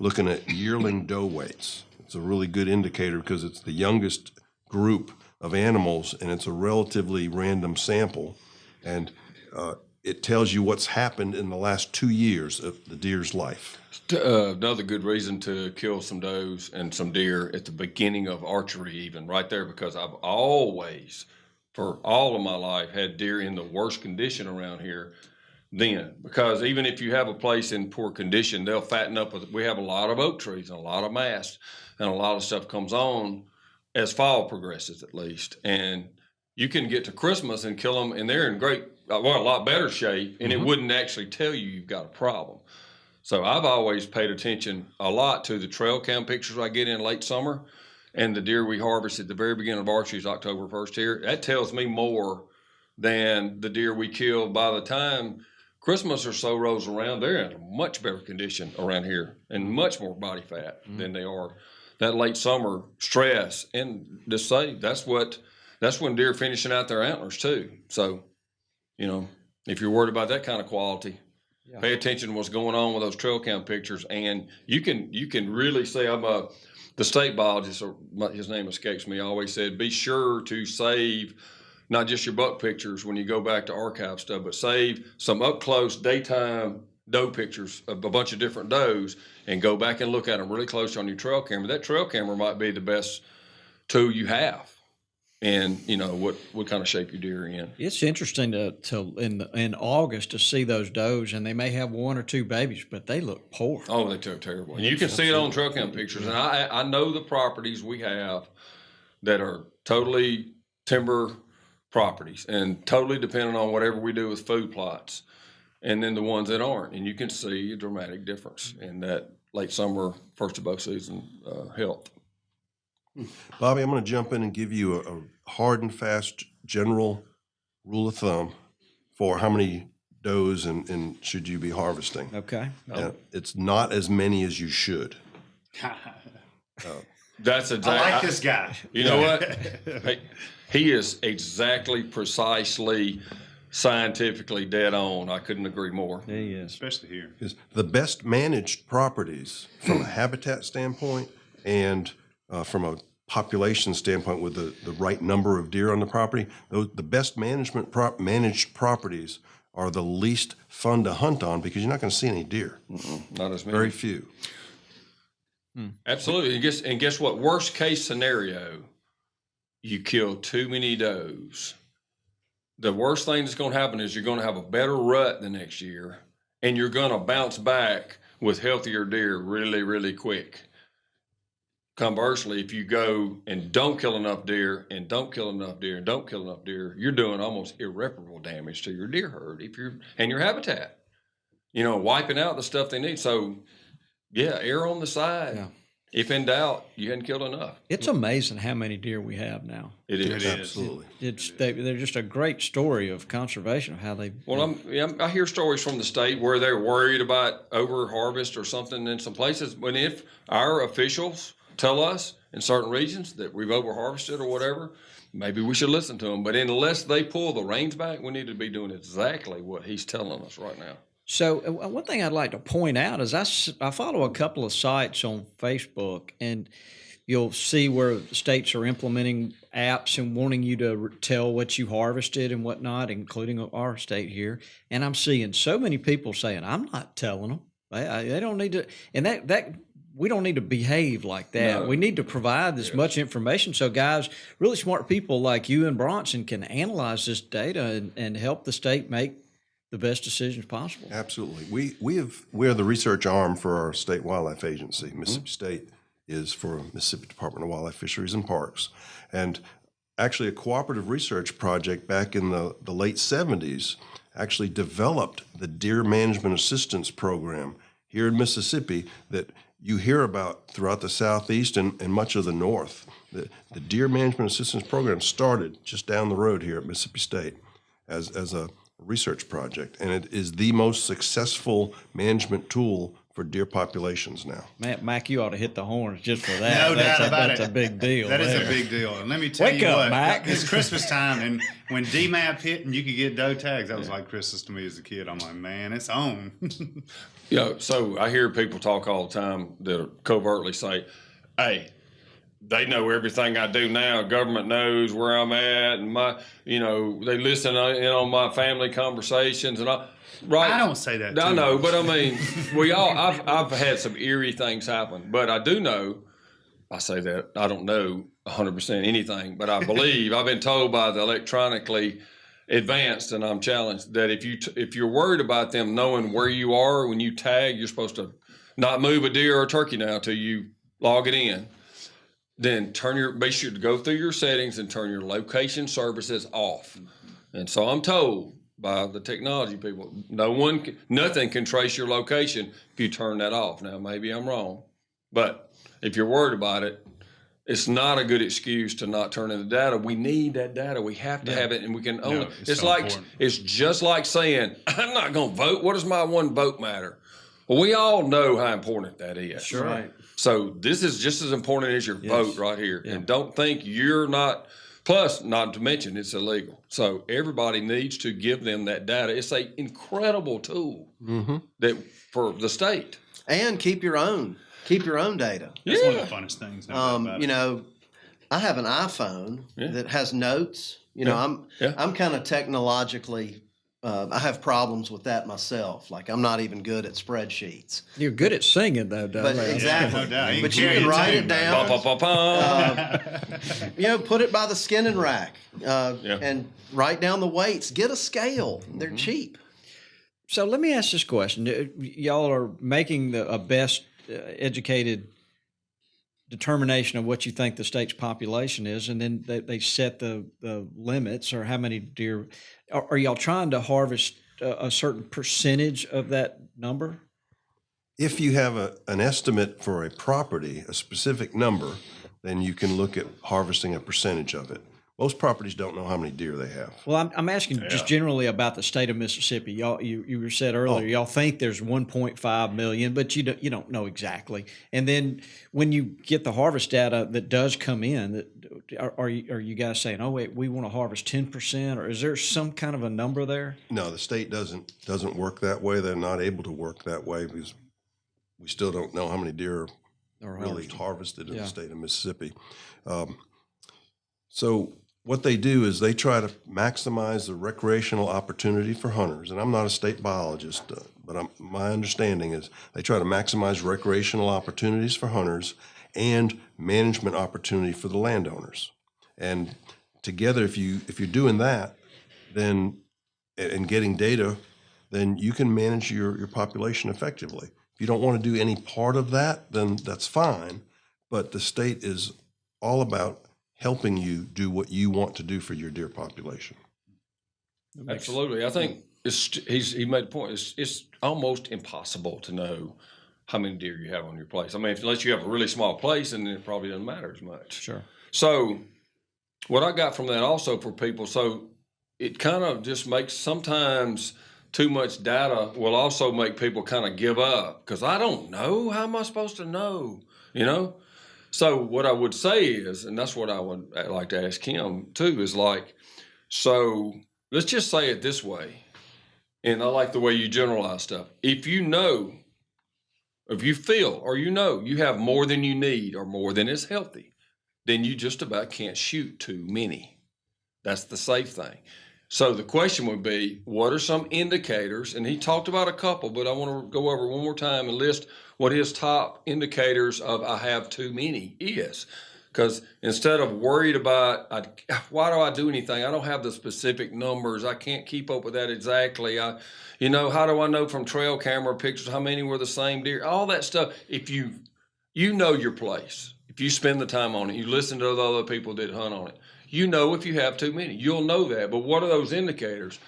[SPEAKER 9] looking at yearling doe weights. It's a really good indicator because it's the youngest group of animals and it's a relatively random sample. And it tells you what's happened in the last 2 years of the deer's life.
[SPEAKER 5] Another good reason to kill some does and some deer at the beginning of archery, even right there, because I've always, for all of my life, had deer in the worst condition around here then. Because even if you have a place in poor condition, they'll fatten up we have a lot of oak trees and a lot of mast, and a lot of stuff comes on as fall progresses, at least. And you can get to Christmas and kill them, and they're in a lot better shape, and it wouldn't actually tell you you've got a problem. So I've always paid attention a lot to the trail cam pictures I get in late summer, and the deer we harvest at the very beginning of archery is October 1st here. That tells me more than the deer we kill by the time Christmas or so rolls around. They're in a much better condition around here and much more body fat than they are that late summer stress. And to say that's when deer finishing out their antlers too. So, if you're worried about that kind of quality, pay attention to what's going on with those trail cam pictures, and you can really see. The state biologist, or his name escapes me, always said, be sure to save not just your buck pictures when you go back to archive stuff, but save some up close daytime doe pictures of a bunch of different does, and go back and look at them really close on your trail camera. That trail camera might be the best tool you have. And what kind of shape your deer are in.
[SPEAKER 3] It's interesting in August to see those does, and they may have 1 or 2 babies, but they look poor.
[SPEAKER 5] Oh, they look terrible. And you can see it on trail cam pictures. And I know the properties we have that are totally timber properties and totally dependent on whatever we do with food plots, and then the ones that aren't. And you can see a dramatic difference in that late summer, first of bow season health.
[SPEAKER 9] Bobby, I'm going to jump in and give you a hard and fast general rule of thumb for how many does and should you be harvesting.
[SPEAKER 3] Okay.
[SPEAKER 9] It's not as many as you should.
[SPEAKER 5] That's exactly.
[SPEAKER 4] I like this guy.
[SPEAKER 5] You know what? He is exactly, precisely, scientifically dead on. I couldn't agree more.
[SPEAKER 3] Yeah, he is.
[SPEAKER 4] Especially here.
[SPEAKER 9] Is the best managed properties from a habitat standpoint and from a population standpoint with the right number of deer on the property, the best managed properties are the least fun to hunt on because you're not going to see any deer.
[SPEAKER 5] Not as many.
[SPEAKER 9] Very few.
[SPEAKER 5] Absolutely. And guess what? Worst case scenario, you kill too many does. The worst thing that's going to happen is you're going to have a better rut the next year, and you're going to bounce back with healthier deer really, really quick. Conversely, if you go and don't kill enough deer and don't kill enough deer and don't kill enough deer, you're doing almost irreparable damage to your deer herd and your habitat. Wiping out the stuff they need. So, err on the side. Yeah. If in doubt, you hadn't killed enough.
[SPEAKER 3] It's amazing how many deer we have now.
[SPEAKER 5] It is.
[SPEAKER 9] Absolutely.
[SPEAKER 3] They're just a great story of conservation of how they.
[SPEAKER 5] Well, I hear stories from the state where they're worried about over harvest or something in some places. But if our officials tell us in certain regions that we've over harvested or whatever, maybe we should listen to them. But unless they pull the reins back, we need to be doing exactly what he's telling us right now.
[SPEAKER 3] So one thing I'd like to point out is I follow a couple of sites on Facebook, and you'll see where states are implementing apps and wanting you to tell what you harvested and whatnot, including our state here. And I'm seeing so many people saying, I'm not telling them. They don't need to. And that we don't need to behave like that. No. We need to provide as much information so guys, really smart people like you and Bronson can analyze this data and help the state make the best decisions possible.
[SPEAKER 9] Absolutely. We are the research arm for our state wildlife agency. Mississippi State is for Mississippi Department of Wildlife, Fisheries, and Parks. And actually a cooperative research project back in the late 70s actually developed the Deer Management Assistance Program here in Mississippi that you hear about throughout the Southeast and much of the North. The Deer Management Assistance Program started just down the road here at Mississippi State as a research project, and it is the most successful management tool for deer populations now.
[SPEAKER 3] Mac, you ought to hit the horns just for that.
[SPEAKER 4] No doubt about it.
[SPEAKER 3] That's a big deal.
[SPEAKER 4] That is a big deal. And let me tell
[SPEAKER 3] Wake
[SPEAKER 4] you
[SPEAKER 3] up,
[SPEAKER 4] what,
[SPEAKER 3] Mac.
[SPEAKER 4] It's Christmas time, and when DMAP hit and you could get doe tags, that was like Christmas to me as a kid. I'm like, man, it's on.
[SPEAKER 5] So I hear people talk all the time that covertly say, hey, they know everything I do now. Government knows where I'm at, and they listen in on my family conversations and all. Right.
[SPEAKER 4] I don't say that.
[SPEAKER 5] I know, but I mean, I've had some eerie things happen, but I do know. I say that I don't know 100% anything, but I believe I've been told by the electronically advanced, and I'm challenged that if you're worried about them knowing where you are when you tag, you're supposed to not move a deer or a turkey now till you log it in. Then be sure to go through your settings and turn your location services off. And so I'm told by the technology people, nothing can trace your location if you turn that off. Now, maybe I'm wrong, but if you're worried about it, it's not a good excuse to not turn in the data. We need that data. We have to have it, and we can own it. It's just like saying, I'm not going to vote. What does my one vote matter? Well, we all know how important that is.
[SPEAKER 3] Sure. Right.
[SPEAKER 5] So this is just as important as your vote right here. Yeah. And don't think you're not, plus not to mention it's illegal. So everybody needs to give them that data. It's an incredible tool that for the state.
[SPEAKER 6] And keep your own data.
[SPEAKER 4] That's one of the funnest things.
[SPEAKER 6] I have an iPhone that has notes. I'm kind of technologically, I have problems with that myself. Like I'm not even good at spreadsheets.
[SPEAKER 3] You're good at singing though, Doug.
[SPEAKER 6] But exactly. No doubt. But you can write it down. Put it by the skinning rack and write down the weights. Get a scale. They're cheap.
[SPEAKER 3] So let me ask this question. Y'all are making a best educated determination of what you think the state's population is, and then they set the limits or how many deer. Are y'all trying to harvest a certain percentage of that number?
[SPEAKER 9] If you have an estimate for a property, a specific number, then you can look at harvesting a percentage of it. Most properties don't know how many deer they have.
[SPEAKER 3] Well, I'm asking just generally about the state of Mississippi. Y'all, you said earlier, y'all think there's 1.5 million, but you don't know exactly. And then when you get the harvest data that does come in, are you guys saying, oh wait, we want to harvest 10%, or is there some kind of a number there?
[SPEAKER 9] No, the state doesn't work that way. They're not able to work that way because we still don't know how many deer are really harvested in the state of Mississippi. So what they do is they try to maximize the recreational opportunity for hunters. And I'm not a state biologist, but my understanding is they try to maximize recreational opportunities for hunters and management opportunity for the landowners. And together, if you're doing that, then and getting data, then you can manage your population effectively. If you don't want to do any part of that, then that's fine. But the state is all about helping you do what you want to do for your deer population.
[SPEAKER 5] Absolutely. I think he made a point. It's almost impossible to know how many deer you have on your place. I mean, unless you have a really small place, and then it probably doesn't matter as much.
[SPEAKER 3] Sure.
[SPEAKER 5] So what I got from that also for people, so it kind of just makes sometimes too much data will also make people kind of give up because I don't know. How am I supposed to know? So what I would say is, and that's what I would like to ask him too, is like, so let's just say it this way. And I like the way you generalize stuff. If you feel or you have more than you need or more than is healthy, then you just about can't shoot too many. That's the safe thing. So the question would be, what are some indicators? And he talked about a couple, but I want to go over one more time and list what his top indicators of I have too many is. Because instead of worried about, why do I do anything? I don't have the specific numbers. I can't keep up with that exactly. How do I know from trail camera pictures how many were the same deer? All that stuff. If you know your place, if you spend the time on it, you listen to the other people that hunt on it, if you have too many. You'll know that. But what are those indicators?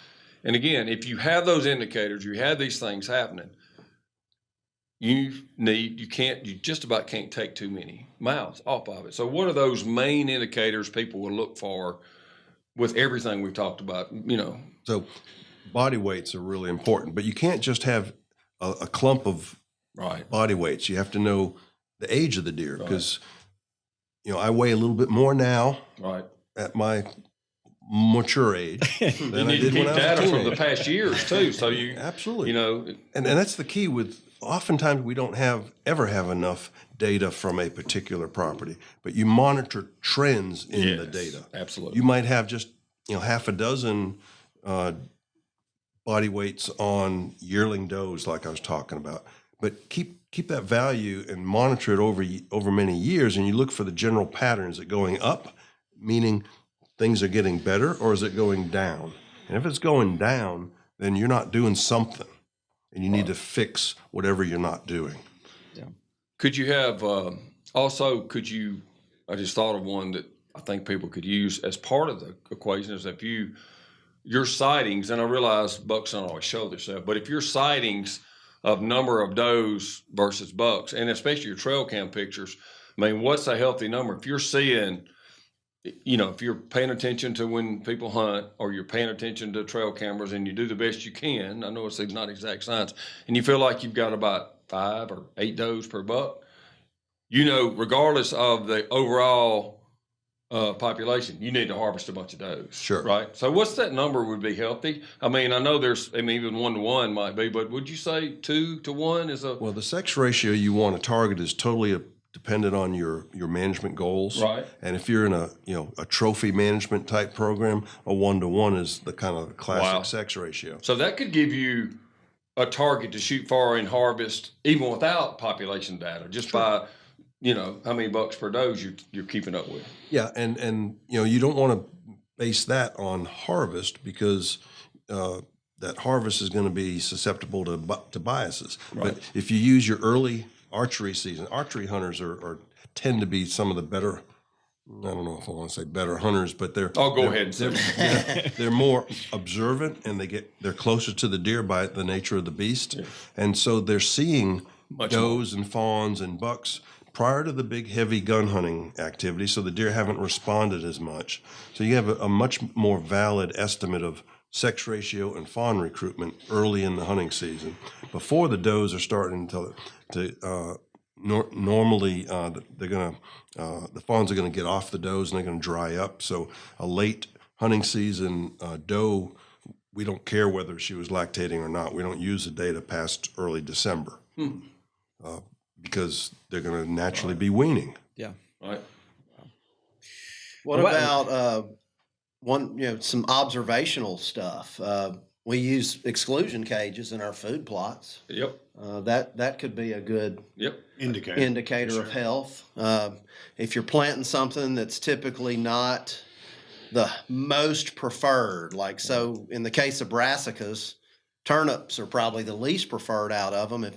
[SPEAKER 5] And again, if you have those indicators, you have these things happening, you just about can't take too many miles off of it. So what are those main indicators people will look for with everything we've talked about,
[SPEAKER 9] So body weights are really important, but you can't just have a clump of body weights. You have to know the age of the deer because, I weigh a little bit more now at my mature age than I did when I was a teenager.
[SPEAKER 5] From the past years too. So you
[SPEAKER 9] absolutely, and that's the key with oftentimes we don't ever have enough data from a particular property, but you monitor trends in the data.
[SPEAKER 5] Absolutely.
[SPEAKER 9] You might have just, half a dozen body weights on yearling does like I was talking about, but keep that value and monitor it over many years, and you look for the general pattern. Is it going up, meaning things are getting better, or is it going down? And if it's going down, then you're not doing something, and you need to fix whatever you're not doing.
[SPEAKER 5] Yeah. Could you have also? I just thought of one that I think people could use as part of the equation is if your sightings, and I realize bucks don't always show themselves, but if your sightings of number of does versus bucks, and especially your trail cam pictures, I mean, what's a healthy number? If you're seeing, if you're paying attention to when people hunt, or you're paying attention to trail cameras, and you do the best you can, I know it's not exact science, and you feel like you've got about 5 or 8 does per buck, regardless of the overall population, you need to harvest a bunch of does.
[SPEAKER 9] Sure.
[SPEAKER 5] Right? So what's that number would be healthy? I mean, I know even 1 to 1 might be, but would you say 2 to 1 is a...
[SPEAKER 9] Well, the sex ratio you want to target is totally dependent on your management goals.
[SPEAKER 5] Right.
[SPEAKER 9] And if you're in a trophy management type program, a 1 to 1 is the kind of classic sex ratio.
[SPEAKER 5] So that could give you a target to shoot for and harvest even without population data, just by how many bucks per does you're keeping up with.
[SPEAKER 9] Yeah, and you don't want to base that on harvest, because that harvest is going to be susceptible to biases.
[SPEAKER 5] Right.
[SPEAKER 9] But if you use your early archery season, archery hunters tend to be some of the better. I don't know if I want to say better hunters, but they're.
[SPEAKER 5] Oh, go ahead and say.
[SPEAKER 9] They're more observant, and they're closer to the deer by the nature of the beast, and so they're seeing does and fawns and bucks prior to the big heavy gun hunting activity, so the deer haven't responded as much. So you have a much more valid estimate of sex ratio and fawn recruitment early in the hunting season, before the does are starting to normally they're going to the fawns are going to get off the does and they're going to dry up. So a late hunting season doe, we don't care whether she was lactating or not. We don't use the data past early December. Because they're going to naturally be weaning.
[SPEAKER 3] Yeah.
[SPEAKER 5] Right.
[SPEAKER 6] What about some observational stuff? We use exclusion cages in our food plots.
[SPEAKER 5] Yep.
[SPEAKER 6] That could be a good indicator of health. If you're planting something that's typically not the most preferred, like so in the case of brassicas, turnips are probably the least preferred out of them.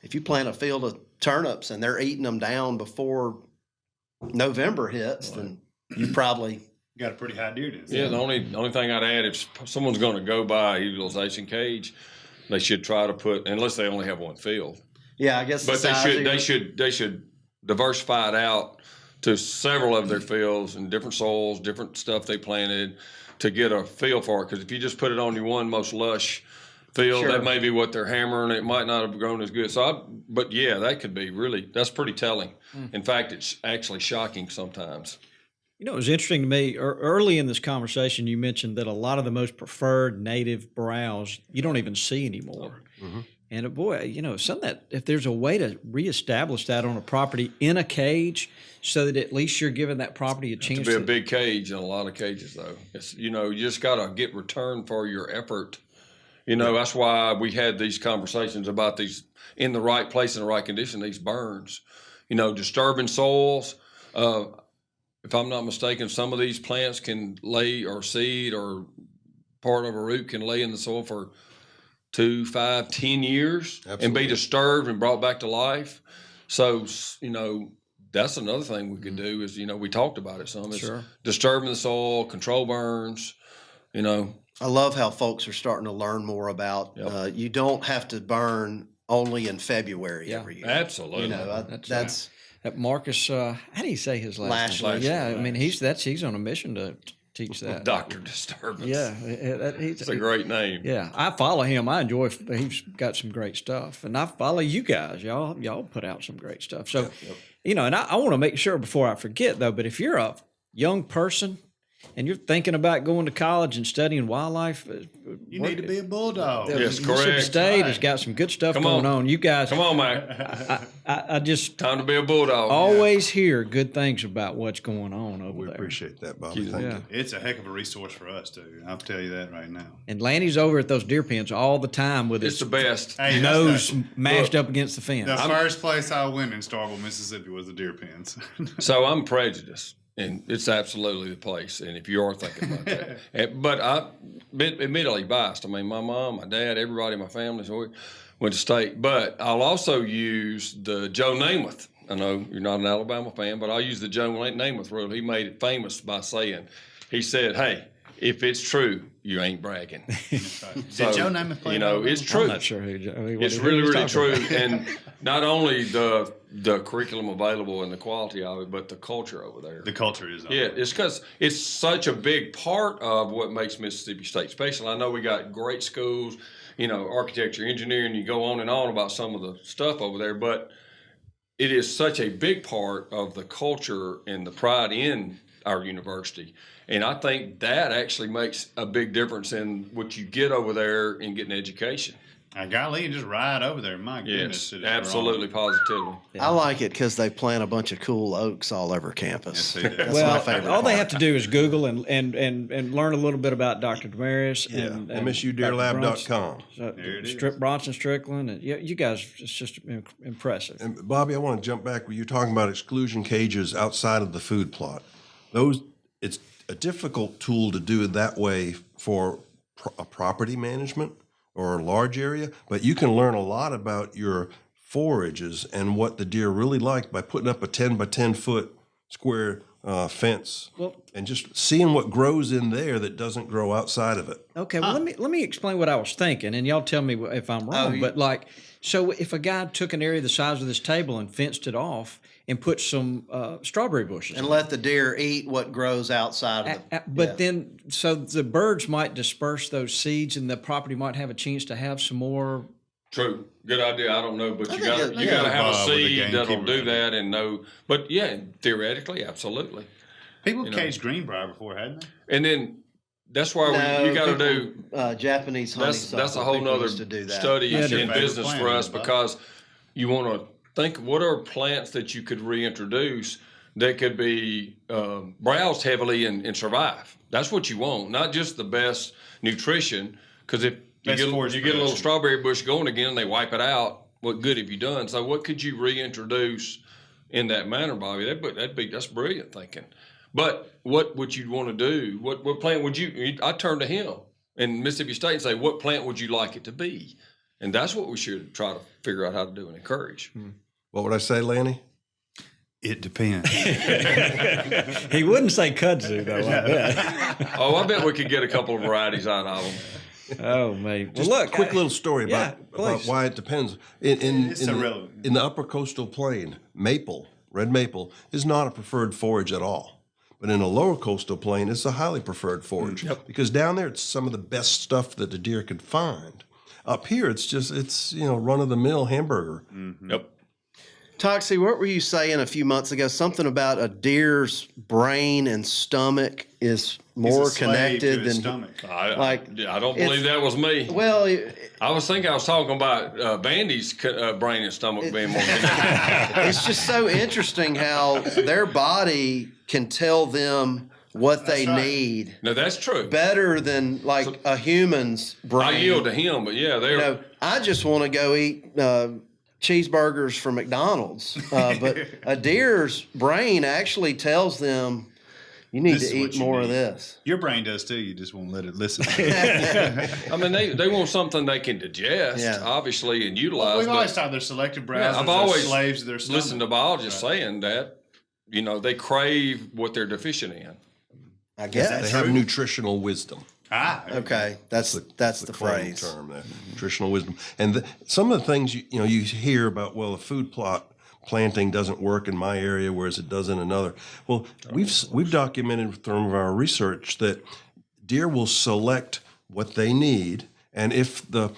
[SPEAKER 6] If you plant a field of turnips and they're eating them down before November hits, then you probably
[SPEAKER 4] got a pretty high deer density.
[SPEAKER 5] Yeah, the only thing I'd add, if someone's going to go buy a utilization cage, they should try to put, unless they only have one field.
[SPEAKER 6] Yeah, I guess.
[SPEAKER 5] But they should diversify it out to several of their fields and different soils, different stuff they planted, to get a feel for it. Because if you just put it on your one most lush field, that may be what they're hammering. It might not have grown as good. But yeah, that could be that's pretty telling. In fact, it's actually shocking sometimes.
[SPEAKER 3] It was interesting to me early in this conversation, you mentioned that a lot of the most preferred native browse you don't even see anymore. Mm-hmm. And boy, if there's a way to reestablish that on a property in a cage, so that at least you're giving that property a chance
[SPEAKER 5] to be a big cage. In a lot of cages, though, it's you just got to get return for your effort. That's why we had these conversations about these in the right place in the right condition. These burns, disturbing soils. If I'm not mistaken, some of these plants can lay, or seed or part of a root can lay in the soil for 2, 5, 10 years. Absolutely. And be disturbed and brought back to life. So, that's another thing we can do is, we talked about it some. It's disturbing the soil, control burns,
[SPEAKER 6] I love how folks are starting to learn more about you don't have to burn only in February every year.
[SPEAKER 5] Absolutely.
[SPEAKER 6] That's
[SPEAKER 3] Marcus, how do you say his last name? Yeah, I mean he's on a mission to teach that.
[SPEAKER 5] Dr. Disturbance.
[SPEAKER 3] Yeah,
[SPEAKER 5] it's a great name.
[SPEAKER 3] Yeah, I follow him. I enjoy. He's got some great stuff, and I follow you guys. Y'all put out some great stuff. So, and I want to make sure before I forget though. But if you're a young person and you're thinking about going to college and studying wildlife,
[SPEAKER 4] You need to be a bulldog.
[SPEAKER 5] Yes,
[SPEAKER 3] Mississippi
[SPEAKER 5] correct.
[SPEAKER 3] State has got some good stuff going on. You guys,
[SPEAKER 5] Come on, Mac.
[SPEAKER 3] I just
[SPEAKER 5] Time to be a bulldog.
[SPEAKER 3] always hear good things about what's going on over
[SPEAKER 9] We
[SPEAKER 3] there.
[SPEAKER 9] appreciate that, Bobby. Thank you.
[SPEAKER 4] It's a heck of a resource for us too. I'll tell you that right now.
[SPEAKER 3] And Lanny's over at those deer pens all the time with
[SPEAKER 5] It's
[SPEAKER 3] his
[SPEAKER 5] the best.
[SPEAKER 4] Hey,
[SPEAKER 3] nose mashed up against the fence.
[SPEAKER 4] The first place I went in Starkville, Mississippi, was the deer pens.
[SPEAKER 5] So I'm prejudiced, and it's absolutely the place. And if you are thinking about that, but I'm admittedly biased. I mean, my mom, my dad, everybody in my family, so we went to state. But I'll also use the Joe Namath. I know you're not an Alabama fan, but I'll use the Joe Namath rule. He made it famous by saying, he said, "Hey, if it's true, you ain't bragging."
[SPEAKER 4] Did Joe Namath play?
[SPEAKER 5] You know, it's true.
[SPEAKER 3] I'm not sure who.
[SPEAKER 5] It's really, really true. And not only the curriculum available and the quality of it, but the culture over there.
[SPEAKER 4] The culture is on.
[SPEAKER 5] Yeah, it's because it's such a big part of what makes Mississippi State special. I know we got great schools, you know, architecture, engineering, you go on and on about some of the stuff over there, but it is such a big part of the culture and the pride in our university. And I think that actually makes a big difference in what you get over there in getting education.
[SPEAKER 4] Golly, you just ride over there. My goodness.
[SPEAKER 5] Yes, absolutely, positively.
[SPEAKER 6] I like it because they plant a bunch of cool oaks all over campus.
[SPEAKER 4] Yes, they do.
[SPEAKER 6] That's
[SPEAKER 3] Well,
[SPEAKER 6] my favorite
[SPEAKER 3] all they
[SPEAKER 6] part.
[SPEAKER 3] have to do is Google and learn a little bit about Dr. Demarais and
[SPEAKER 9] MSUDeerLab.com.
[SPEAKER 4] There it is.
[SPEAKER 3] Bronson Strickland. And you guys, it's just impressive.
[SPEAKER 9] And Bobby, I want to jump back where you're talking about exclusion cages outside of the food plot. It's a difficult tool to do it that way for a property management or a large area, but you can learn a lot about your forages and what the deer really like by putting up a 10 by 10 foot square fence and just seeing what grows in there that doesn't grow outside of it.
[SPEAKER 3] Okay, well, let me explain what I was thinking, and y'all tell me if I'm wrong. But like, so if a guy took an area the size of this table and fenced it off and put some strawberry bushes,
[SPEAKER 6] And let the deer eat what grows outside of the.
[SPEAKER 3] but then so the birds might disperse those seeds, and the property might have a chance to have some more.
[SPEAKER 5] True. Good idea. I don't know, but you got
[SPEAKER 6] think
[SPEAKER 5] to have a
[SPEAKER 4] Bob with the
[SPEAKER 5] seed that'll
[SPEAKER 4] Gamekeeper.
[SPEAKER 5] do that and know. But yeah, theoretically, absolutely.
[SPEAKER 4] People caged greenbrier before, hadn't they?
[SPEAKER 5] And then that's why you got to do.
[SPEAKER 6] Japanese honeysuckle.
[SPEAKER 5] That's a whole
[SPEAKER 6] People
[SPEAKER 5] nother
[SPEAKER 6] used to do that.
[SPEAKER 5] study
[SPEAKER 4] That's your
[SPEAKER 5] in
[SPEAKER 4] favorite
[SPEAKER 5] business
[SPEAKER 4] plant,
[SPEAKER 5] for us
[SPEAKER 4] isn't it, Bob?
[SPEAKER 5] because you want to think what are plants that you could reintroduce that could be browsed heavily and survive. That's what you want, not just the best nutrition. Because if you
[SPEAKER 4] Best
[SPEAKER 5] get,
[SPEAKER 4] forage
[SPEAKER 5] you get a little
[SPEAKER 4] production.
[SPEAKER 5] strawberry bush going again and they wipe it out, what good have you done? So what could you reintroduce in that manner, Bobby? That's brilliant thinking. But what would you want to do? What plant would you? I turn to him in Mississippi State and say, what plant would you like it to be? And that's what we should try to figure out how to do and encourage.
[SPEAKER 9] What would I say, Lanny?
[SPEAKER 4] It depends.
[SPEAKER 3] He wouldn't say kudzu though. I bet.
[SPEAKER 5] Oh, I bet we could get a couple of varieties out of them.
[SPEAKER 3] Oh man. Well,
[SPEAKER 9] Just
[SPEAKER 3] look,
[SPEAKER 9] a quick little story about
[SPEAKER 3] please.
[SPEAKER 9] why it depends.
[SPEAKER 4] It's irrelevant.
[SPEAKER 9] In the upper coastal plain, red maple, is not a preferred forage at all. But in a lower coastal plain, it's a highly preferred forage because down there it's some of the best stuff that the deer could find. Up here, it's run of the mill hamburger.
[SPEAKER 5] Yep.
[SPEAKER 6] Toxie, what were you saying a few months ago? Something about a deer's brain and stomach is more connected than
[SPEAKER 4] stomach.
[SPEAKER 5] I don't believe that was me.
[SPEAKER 6] Well,
[SPEAKER 5] I was talking about Bandy's brain and stomach being more connected.
[SPEAKER 6] it's just so interesting how their body can tell them what they need
[SPEAKER 5] No, that's true.
[SPEAKER 6] better than like a human's brain.
[SPEAKER 5] I yield to him, but yeah, they're.
[SPEAKER 6] I just want to go eat cheeseburgers from McDonald's, but a deer's brain actually tells them you need
[SPEAKER 4] This
[SPEAKER 6] to
[SPEAKER 4] is what
[SPEAKER 6] eat
[SPEAKER 4] you
[SPEAKER 6] more of
[SPEAKER 4] need.
[SPEAKER 6] this.
[SPEAKER 4] Your brain does too. You just won't let it listen.
[SPEAKER 5] I mean, they want something they can digest, obviously, and utilize.
[SPEAKER 4] We've
[SPEAKER 5] but
[SPEAKER 4] always thought they're selective browsers.
[SPEAKER 5] I've
[SPEAKER 4] they're
[SPEAKER 5] always
[SPEAKER 4] slaves to their stomach.
[SPEAKER 5] listened to biologists saying that, they crave what they're deficient in.
[SPEAKER 6] I guess.
[SPEAKER 9] They have nutritional wisdom.
[SPEAKER 6] Okay, that's the
[SPEAKER 9] Claim
[SPEAKER 6] phrase.
[SPEAKER 9] term there, nutritional wisdom. And some of the things you hear about, well, the food plot planting doesn't work in my area, whereas it does in another. Well, we've documented from our research that deer will select what they need, and if the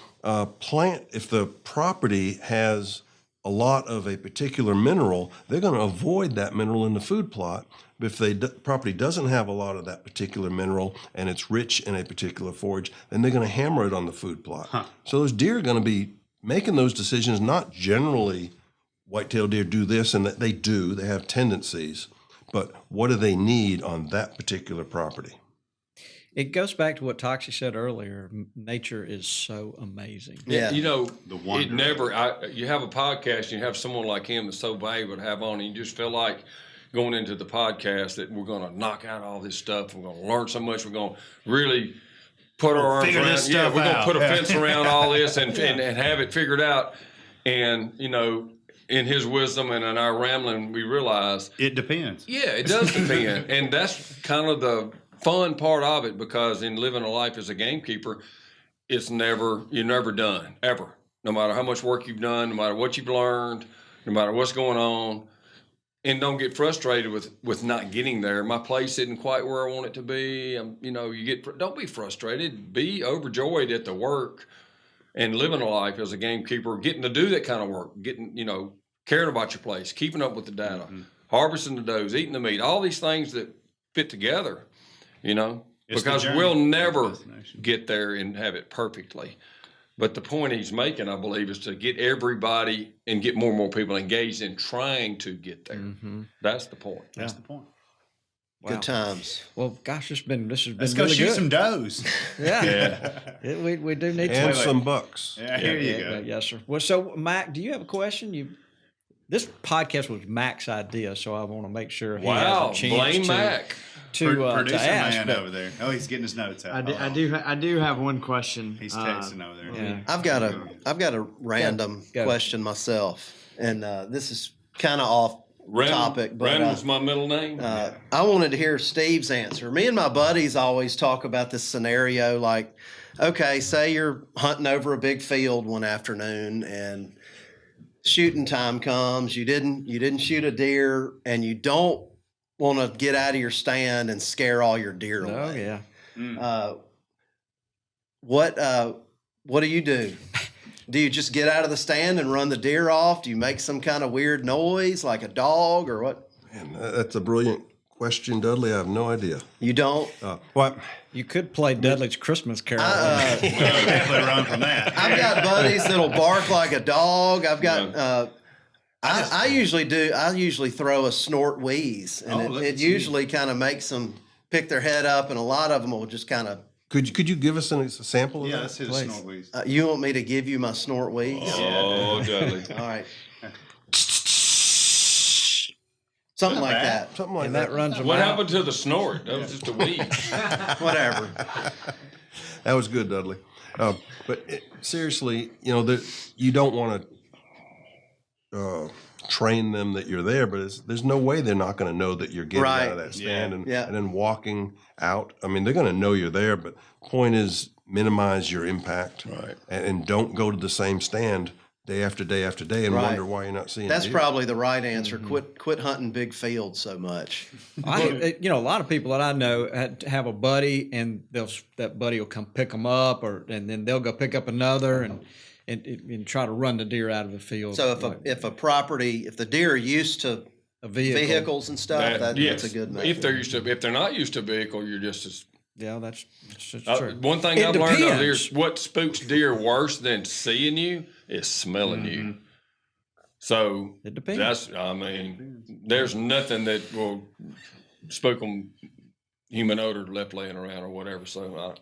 [SPEAKER 9] property has a lot of a particular mineral, they're going to avoid that mineral in the food plot. But if the property doesn't have a lot of that particular mineral and it's rich in a particular forage, then they're going to hammer it on the food plot. So those deer are going to be making those decisions, not generally white-tailed deer do this, and that they do, they have tendencies, but what do they need on that particular property?
[SPEAKER 3] It goes back to what Toxie said earlier. Nature is so amazing.
[SPEAKER 6] Yeah.
[SPEAKER 5] You know,
[SPEAKER 4] The wonder
[SPEAKER 5] it never, you have a podcast and you have someone like him that's so valuable to have on, and you just feel like going into the podcast that we're going to knock out all this stuff. We're going to learn so much. We're going to really put our arms
[SPEAKER 4] figure
[SPEAKER 5] around.
[SPEAKER 4] this
[SPEAKER 5] Yeah,
[SPEAKER 4] stuff
[SPEAKER 5] we're going to
[SPEAKER 4] out.
[SPEAKER 5] put a fence around all this and have it figured out. And, you know, in his wisdom and in our rambling, we realize,
[SPEAKER 4] It depends.
[SPEAKER 5] yeah, it does depend. And that's kind of the fun part of it, because in living a life as a gamekeeper, you're never done, ever. No matter how much work you've done, no matter what you've learned, no matter what's going on. And don't get frustrated with not getting there. My place isn't quite where I want it to be. Don't be frustrated. Be overjoyed at the work and living a life as a gamekeeper, getting to do that kind of work, caring about your place, keeping up with the data, harvesting the does, eating the meat, all these things that fit together,
[SPEAKER 4] It's the
[SPEAKER 5] because
[SPEAKER 4] journey,
[SPEAKER 5] we'll never
[SPEAKER 4] not the destination.
[SPEAKER 5] get there and have it perfectly. But the point he's making, I believe, is to get everybody and get more and more people engaged in trying to get there. That's the point.
[SPEAKER 4] That's the point.
[SPEAKER 3] Wow.
[SPEAKER 6] Good times.
[SPEAKER 3] Well, gosh, this has been
[SPEAKER 4] Let's go
[SPEAKER 3] really
[SPEAKER 4] shoot
[SPEAKER 3] good.
[SPEAKER 4] some does.
[SPEAKER 3] Yeah. We do need
[SPEAKER 9] And
[SPEAKER 3] some.
[SPEAKER 9] some bucks.
[SPEAKER 4] Yeah, here you go.
[SPEAKER 3] Yes, sir. Well, so Mac, do you have a question? This podcast was Mac's idea, so I want to make sure he
[SPEAKER 5] Wow,
[SPEAKER 3] has a chance
[SPEAKER 5] blame
[SPEAKER 3] to,
[SPEAKER 5] Mac.
[SPEAKER 3] to
[SPEAKER 4] Producer
[SPEAKER 3] ask.
[SPEAKER 4] man
[SPEAKER 3] but-
[SPEAKER 4] over there. Oh, he's getting his notes out.
[SPEAKER 2] I do have one question.
[SPEAKER 4] He's texting over there.
[SPEAKER 3] Yeah.
[SPEAKER 6] I've got a random
[SPEAKER 3] Go.
[SPEAKER 6] question myself, and this is kind of off topic, but
[SPEAKER 5] Random's my middle name.
[SPEAKER 6] I wanted to hear Steve's answer. Me and my buddies always talk about this scenario, like, okay, say you're hunting over a big field one afternoon and shooting time comes. You didn't shoot a deer, and you don't want to get out of your stand and scare all your deer away.
[SPEAKER 3] Oh yeah.
[SPEAKER 6] What do you do? Do you just get out of the stand and run the deer off? Do you make some kind of weird noise like a dog or what?
[SPEAKER 9] Man, that's a brilliant question, Dudley. I have no idea.
[SPEAKER 6] You don't?
[SPEAKER 9] What?
[SPEAKER 3] You could play Dudley's Christmas Carol.
[SPEAKER 4] Definitely run from that.
[SPEAKER 6] I've got buddies that'll bark like a dog. I've got. I usually throw a snort wheeze, and
[SPEAKER 4] look
[SPEAKER 6] it
[SPEAKER 4] at you.
[SPEAKER 6] usually kind of makes them pick their head up, and a lot of them will just kind of.
[SPEAKER 9] Could you give us a sample of
[SPEAKER 4] Yeah,
[SPEAKER 9] that?
[SPEAKER 4] that's his
[SPEAKER 3] Please.
[SPEAKER 4] snort wheeze.
[SPEAKER 6] You want me to give you my snort wheeze?
[SPEAKER 5] Oh, Dudley.
[SPEAKER 6] All right. Something like that.
[SPEAKER 9] Something like
[SPEAKER 3] and
[SPEAKER 9] that.
[SPEAKER 3] that runs them
[SPEAKER 5] What
[SPEAKER 3] out.
[SPEAKER 5] happened to the snort? That was just a weed.
[SPEAKER 6] Whatever.
[SPEAKER 9] That was good, Dudley. Seriously, you don't want to train them that you're there, but there's no way they're not going to know that you're getting
[SPEAKER 6] Right.
[SPEAKER 9] out of that stand and
[SPEAKER 6] Yeah.
[SPEAKER 9] then walking out. I mean, they're going to know you're there, but the point is minimize your impact,
[SPEAKER 5] Right.
[SPEAKER 9] and don't go to the same stand day after day after day and
[SPEAKER 6] Right.
[SPEAKER 9] wonder why you're not seeing.
[SPEAKER 6] That's
[SPEAKER 9] deer.
[SPEAKER 6] probably the right answer. Quit hunting big fields so much.
[SPEAKER 3] A lot of people that I know have a buddy, and that buddy will come pick them up, and then they'll go pick up another, and try to run the deer out of the field.
[SPEAKER 6] So
[SPEAKER 3] like
[SPEAKER 6] if the deer are used to
[SPEAKER 3] a vehicle.
[SPEAKER 6] vehicles and stuff,
[SPEAKER 5] Yes.
[SPEAKER 6] that's a good method.
[SPEAKER 5] If they're not used to a vehicle, you're just as.
[SPEAKER 3] Yeah, that's true.
[SPEAKER 5] One thing
[SPEAKER 3] It
[SPEAKER 5] I've learned out there
[SPEAKER 3] depends.
[SPEAKER 5] is what spooks deer worse than seeing you is smelling you. So
[SPEAKER 3] It depends.
[SPEAKER 5] there's nothing that will spook them human odor left laying around or whatever. So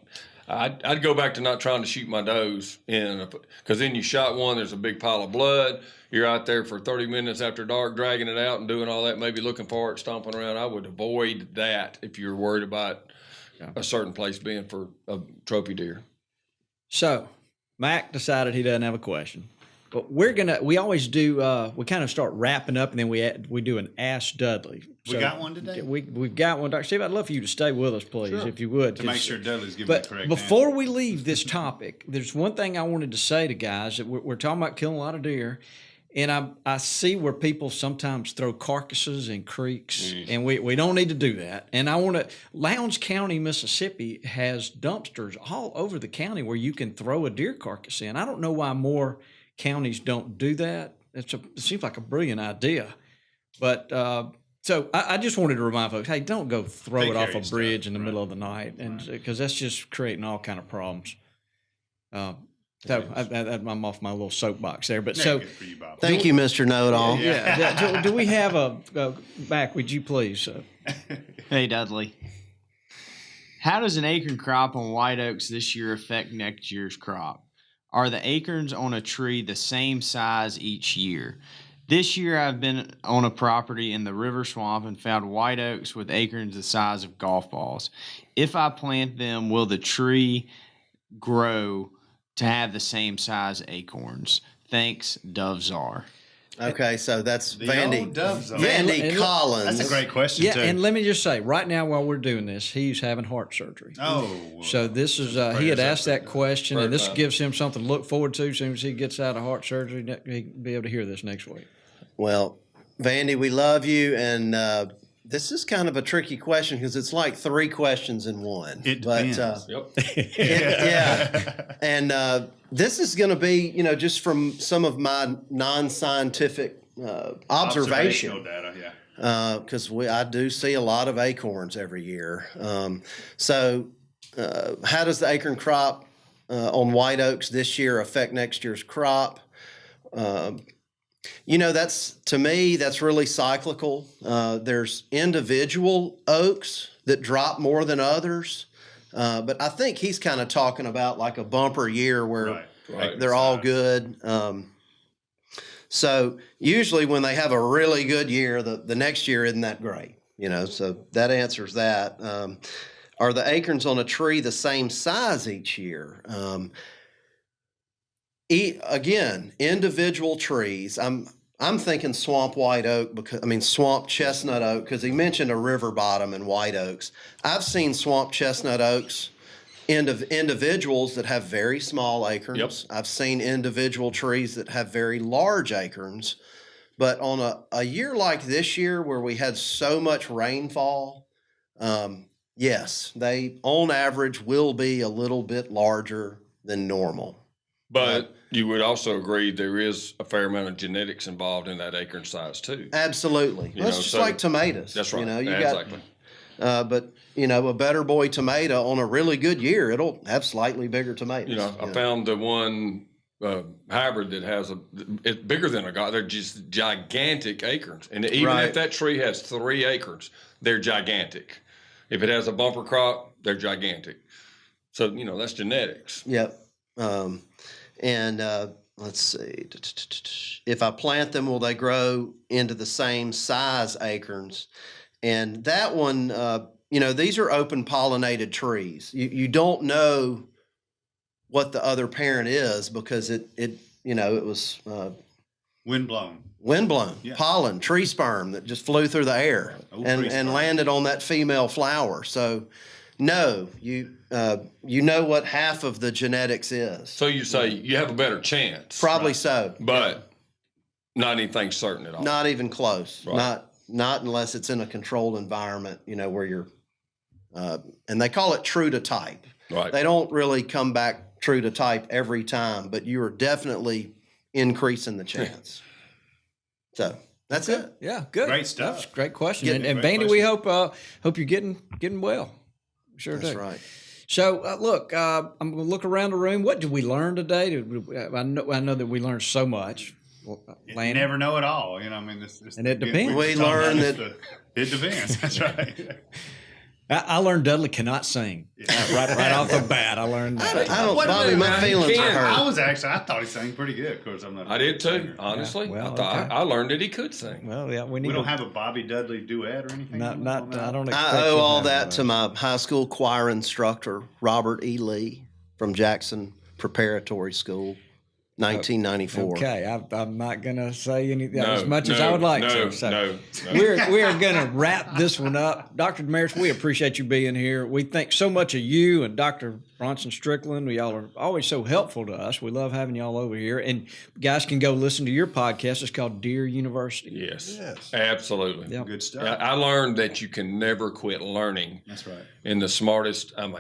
[SPEAKER 5] I'd go back to not trying to shoot my does because then you shot one, there's a big pile of blood. You're out there for 30 minutes after dark, dragging it out and doing all that, maybe looking for it, stomping around. I would avoid that if you're worried about a certain place being for a trophy deer.
[SPEAKER 3] So Mac decided he doesn't have a question, but we always do. We kind of start wrapping up, and then we do an Ask Dudley.
[SPEAKER 4] We got one today?
[SPEAKER 3] We've got one, Dr. Steve. I'd love for you to stay with us, please, if you would,
[SPEAKER 4] To make sure Dudley's giving
[SPEAKER 3] But
[SPEAKER 4] the correct
[SPEAKER 3] before we leave this topic, there's one thing I wanted to say to guys that we're talking about killing a lot of deer, and I see where people sometimes throw carcasses in creeks, and we don't need to do that. And Lowndes County, Mississippi has dumpsters all over the county where you can throw a deer carcass in. I don't know why more counties don't do that. it seems like a brilliant idea. But so I just wanted to remind folks, hey, don't go throw
[SPEAKER 4] Take
[SPEAKER 3] it
[SPEAKER 4] care
[SPEAKER 3] off
[SPEAKER 4] of
[SPEAKER 3] a
[SPEAKER 4] your
[SPEAKER 3] bridge
[SPEAKER 4] stuff,
[SPEAKER 3] in the
[SPEAKER 4] right.
[SPEAKER 3] middle of the night, and because that's just creating all kind of problems. So I'm off my little soapbox there. But so
[SPEAKER 4] Good for you, Bob.
[SPEAKER 6] Thank you, Mr. Know-It-All.
[SPEAKER 3] yeah, do we have Mac? Would you please?
[SPEAKER 2] Hey, Dudley. How does an acorn crop on white oaks this year affect next year's crop? Are the acorns on a tree the same size each year? This year I've been on a property in the river swamp and found white oaks with acorns the size of golf balls. If I plant them, will the tree grow to have the same size acorns? Thanks, Dove Czar.
[SPEAKER 6] Okay, so that's
[SPEAKER 4] The
[SPEAKER 6] Vandy.
[SPEAKER 4] old Doves are-
[SPEAKER 6] Vandy
[SPEAKER 3] And-
[SPEAKER 6] Collins.
[SPEAKER 4] That's a great question,
[SPEAKER 3] Yeah,
[SPEAKER 4] too.
[SPEAKER 3] and let me just say, right now while we're doing this, he's having heart surgery.
[SPEAKER 4] Oh.
[SPEAKER 3] So this is he had asked that question, and this gives him something to look forward to. As soon as he gets out of heart surgery, he'll be able to hear this next week.
[SPEAKER 6] Well, Vandy, we love you, and this is kind of a tricky question because it's like 3 questions in one.
[SPEAKER 4] It depends.
[SPEAKER 5] Yep.
[SPEAKER 6] Yeah, and this is going to be, just from some of my non-scientific observation.
[SPEAKER 4] Observational data, yeah.
[SPEAKER 6] Because I do see a lot of acorns every year. So how does the acorn crop on white oaks this year affect next year's crop? To me, that's really cyclical. There's individual oaks that drop more than others. But I think he's kind of talking about like a bumper year where
[SPEAKER 5] Right.
[SPEAKER 6] they're all good. So usually when they have a really good year, the next year isn't that great, so that answers that. Are the acorns on a tree the same size each year? Again, individual trees. I'm thinking swamp white oak swamp chestnut oak, because he mentioned a river bottom and white oaks. I've seen swamp chestnut oaks individuals that have very small acorns.
[SPEAKER 5] Yep.
[SPEAKER 6] I've seen individual trees that have very large acorns. But on a year like this year where we had so much rainfall, yes, they on average will be a little bit larger than normal.
[SPEAKER 5] But you would also agree there is a fair amount of genetics involved in that acorn size too.
[SPEAKER 6] Absolutely. That's just like tomatoes.
[SPEAKER 5] That's right.
[SPEAKER 6] You
[SPEAKER 5] Exactly.
[SPEAKER 6] But a better boy tomato on a really good year, it'll have slightly bigger tomatoes.
[SPEAKER 5] I found the one hybrid that has it's bigger than a guy. They're just gigantic acorns, and even if that tree has 3 acorns, they're gigantic. If it has a bumper crop, they're gigantic. So that's genetics.
[SPEAKER 6] Yep. And let's see. If I plant them, will they grow into the same size acorns? And that one, these are open pollinated trees. You don't know what the other parent is because it was
[SPEAKER 4] Windblown. Yeah.
[SPEAKER 6] pollen, tree sperm that just flew through the air and landed on that female flower. So no, you know what half of the genetics is.
[SPEAKER 5] So you say you have a better chance.
[SPEAKER 6] Probably so.
[SPEAKER 5] But not anything certain at all.
[SPEAKER 6] Not even close.
[SPEAKER 5] Right.
[SPEAKER 6] Not unless it's in a controlled environment, where you're, and they call it true to type.
[SPEAKER 5] Right.
[SPEAKER 6] They don't really come back true to type every time, but you are definitely increasing the chance. So that's it.
[SPEAKER 3] Yeah, good.
[SPEAKER 4] Great stuff.
[SPEAKER 3] That's a great question. And
[SPEAKER 4] great
[SPEAKER 3] Vandy, we hope you're getting well. Sure
[SPEAKER 6] That's
[SPEAKER 3] do.
[SPEAKER 6] right.
[SPEAKER 3] So look, I'm going to look around the room. What did we learn today? I know that we learned so much.
[SPEAKER 4] You
[SPEAKER 3] Landon?
[SPEAKER 4] never know it all. This,
[SPEAKER 3] And it depends.
[SPEAKER 6] We learned that
[SPEAKER 4] it depends. That's right.
[SPEAKER 3] I learned Dudley cannot sing. Right off the bat, I learned that.
[SPEAKER 6] I don't,
[SPEAKER 5] Wait a
[SPEAKER 6] Bobby,
[SPEAKER 5] minute
[SPEAKER 6] my
[SPEAKER 5] now,
[SPEAKER 6] feelings
[SPEAKER 5] you
[SPEAKER 6] are
[SPEAKER 5] can't.
[SPEAKER 6] hurt.
[SPEAKER 4] I thought he sang pretty good. Of course, I'm not.
[SPEAKER 5] I did too,
[SPEAKER 4] singer.
[SPEAKER 5] honestly.
[SPEAKER 3] Well,
[SPEAKER 5] I thought
[SPEAKER 3] okay.
[SPEAKER 5] I learned that he could sing.
[SPEAKER 3] Well, yeah,
[SPEAKER 4] We don't have a Bobby Dudley duet or anything.
[SPEAKER 3] not. I don't. Expect
[SPEAKER 6] I owe
[SPEAKER 3] to
[SPEAKER 6] all
[SPEAKER 3] have
[SPEAKER 6] that to my high school choir instructor, Robert E. Lee from Jackson Preparatory School, 1994.
[SPEAKER 3] Okay, I'm not going to say anything
[SPEAKER 5] No,
[SPEAKER 3] as much as I
[SPEAKER 5] no,
[SPEAKER 3] would like
[SPEAKER 5] no,
[SPEAKER 3] to. So
[SPEAKER 5] no.
[SPEAKER 3] we are going to wrap this one up. Dr. Demarais, we appreciate you being here. We think so much of you and Dr. Bronson Strickland. Y'all are always so helpful to us. We love having y'all over here. And guys can go listen to your podcast. It's called Deer University.
[SPEAKER 5] Yes, absolutely.
[SPEAKER 3] Yep.
[SPEAKER 4] Good stuff.
[SPEAKER 5] I learned that you can never quit learning.
[SPEAKER 4] That's right.
[SPEAKER 5] In the smartest, I'm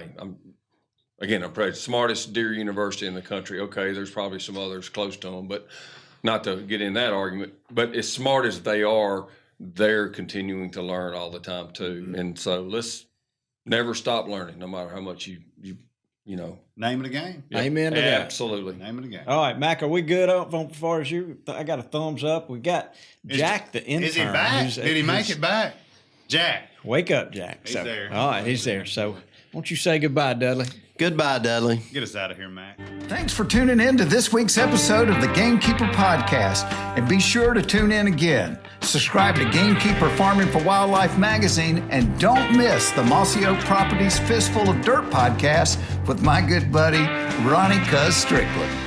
[SPEAKER 5] probably the smartest deer university in the country. Okay, there's probably some others close to them, but not to get in that argument, but as smart as they are, they're continuing to learn all the time too. And so let's never stop learning, no matter how much you know.
[SPEAKER 4] Name of the game.
[SPEAKER 5] Yep.
[SPEAKER 3] Amen to that.
[SPEAKER 5] Absolutely.
[SPEAKER 4] Name of the game.
[SPEAKER 3] All right, Mac, are we good as far as you? I got a thumbs up. We got Jack, the intern.
[SPEAKER 4] Is he back? Did he make it back? Jack.
[SPEAKER 3] Wake up, Jack.
[SPEAKER 4] He's there.
[SPEAKER 3] All right, he's there. So won't you say goodbye, Dudley?
[SPEAKER 6] Goodbye, Dudley.
[SPEAKER 4] Get us out of here, Mac.
[SPEAKER 1] Thanks for tuning in to this week's episode of the Gamekeeper podcast, and be sure to tune in again. Subscribe to Gamekeeper Farming for Wildlife magazine, and don't miss the Mossy Oak Properties Fistful of Dirt podcast with my good buddy, Ronnie Cuz Strickland.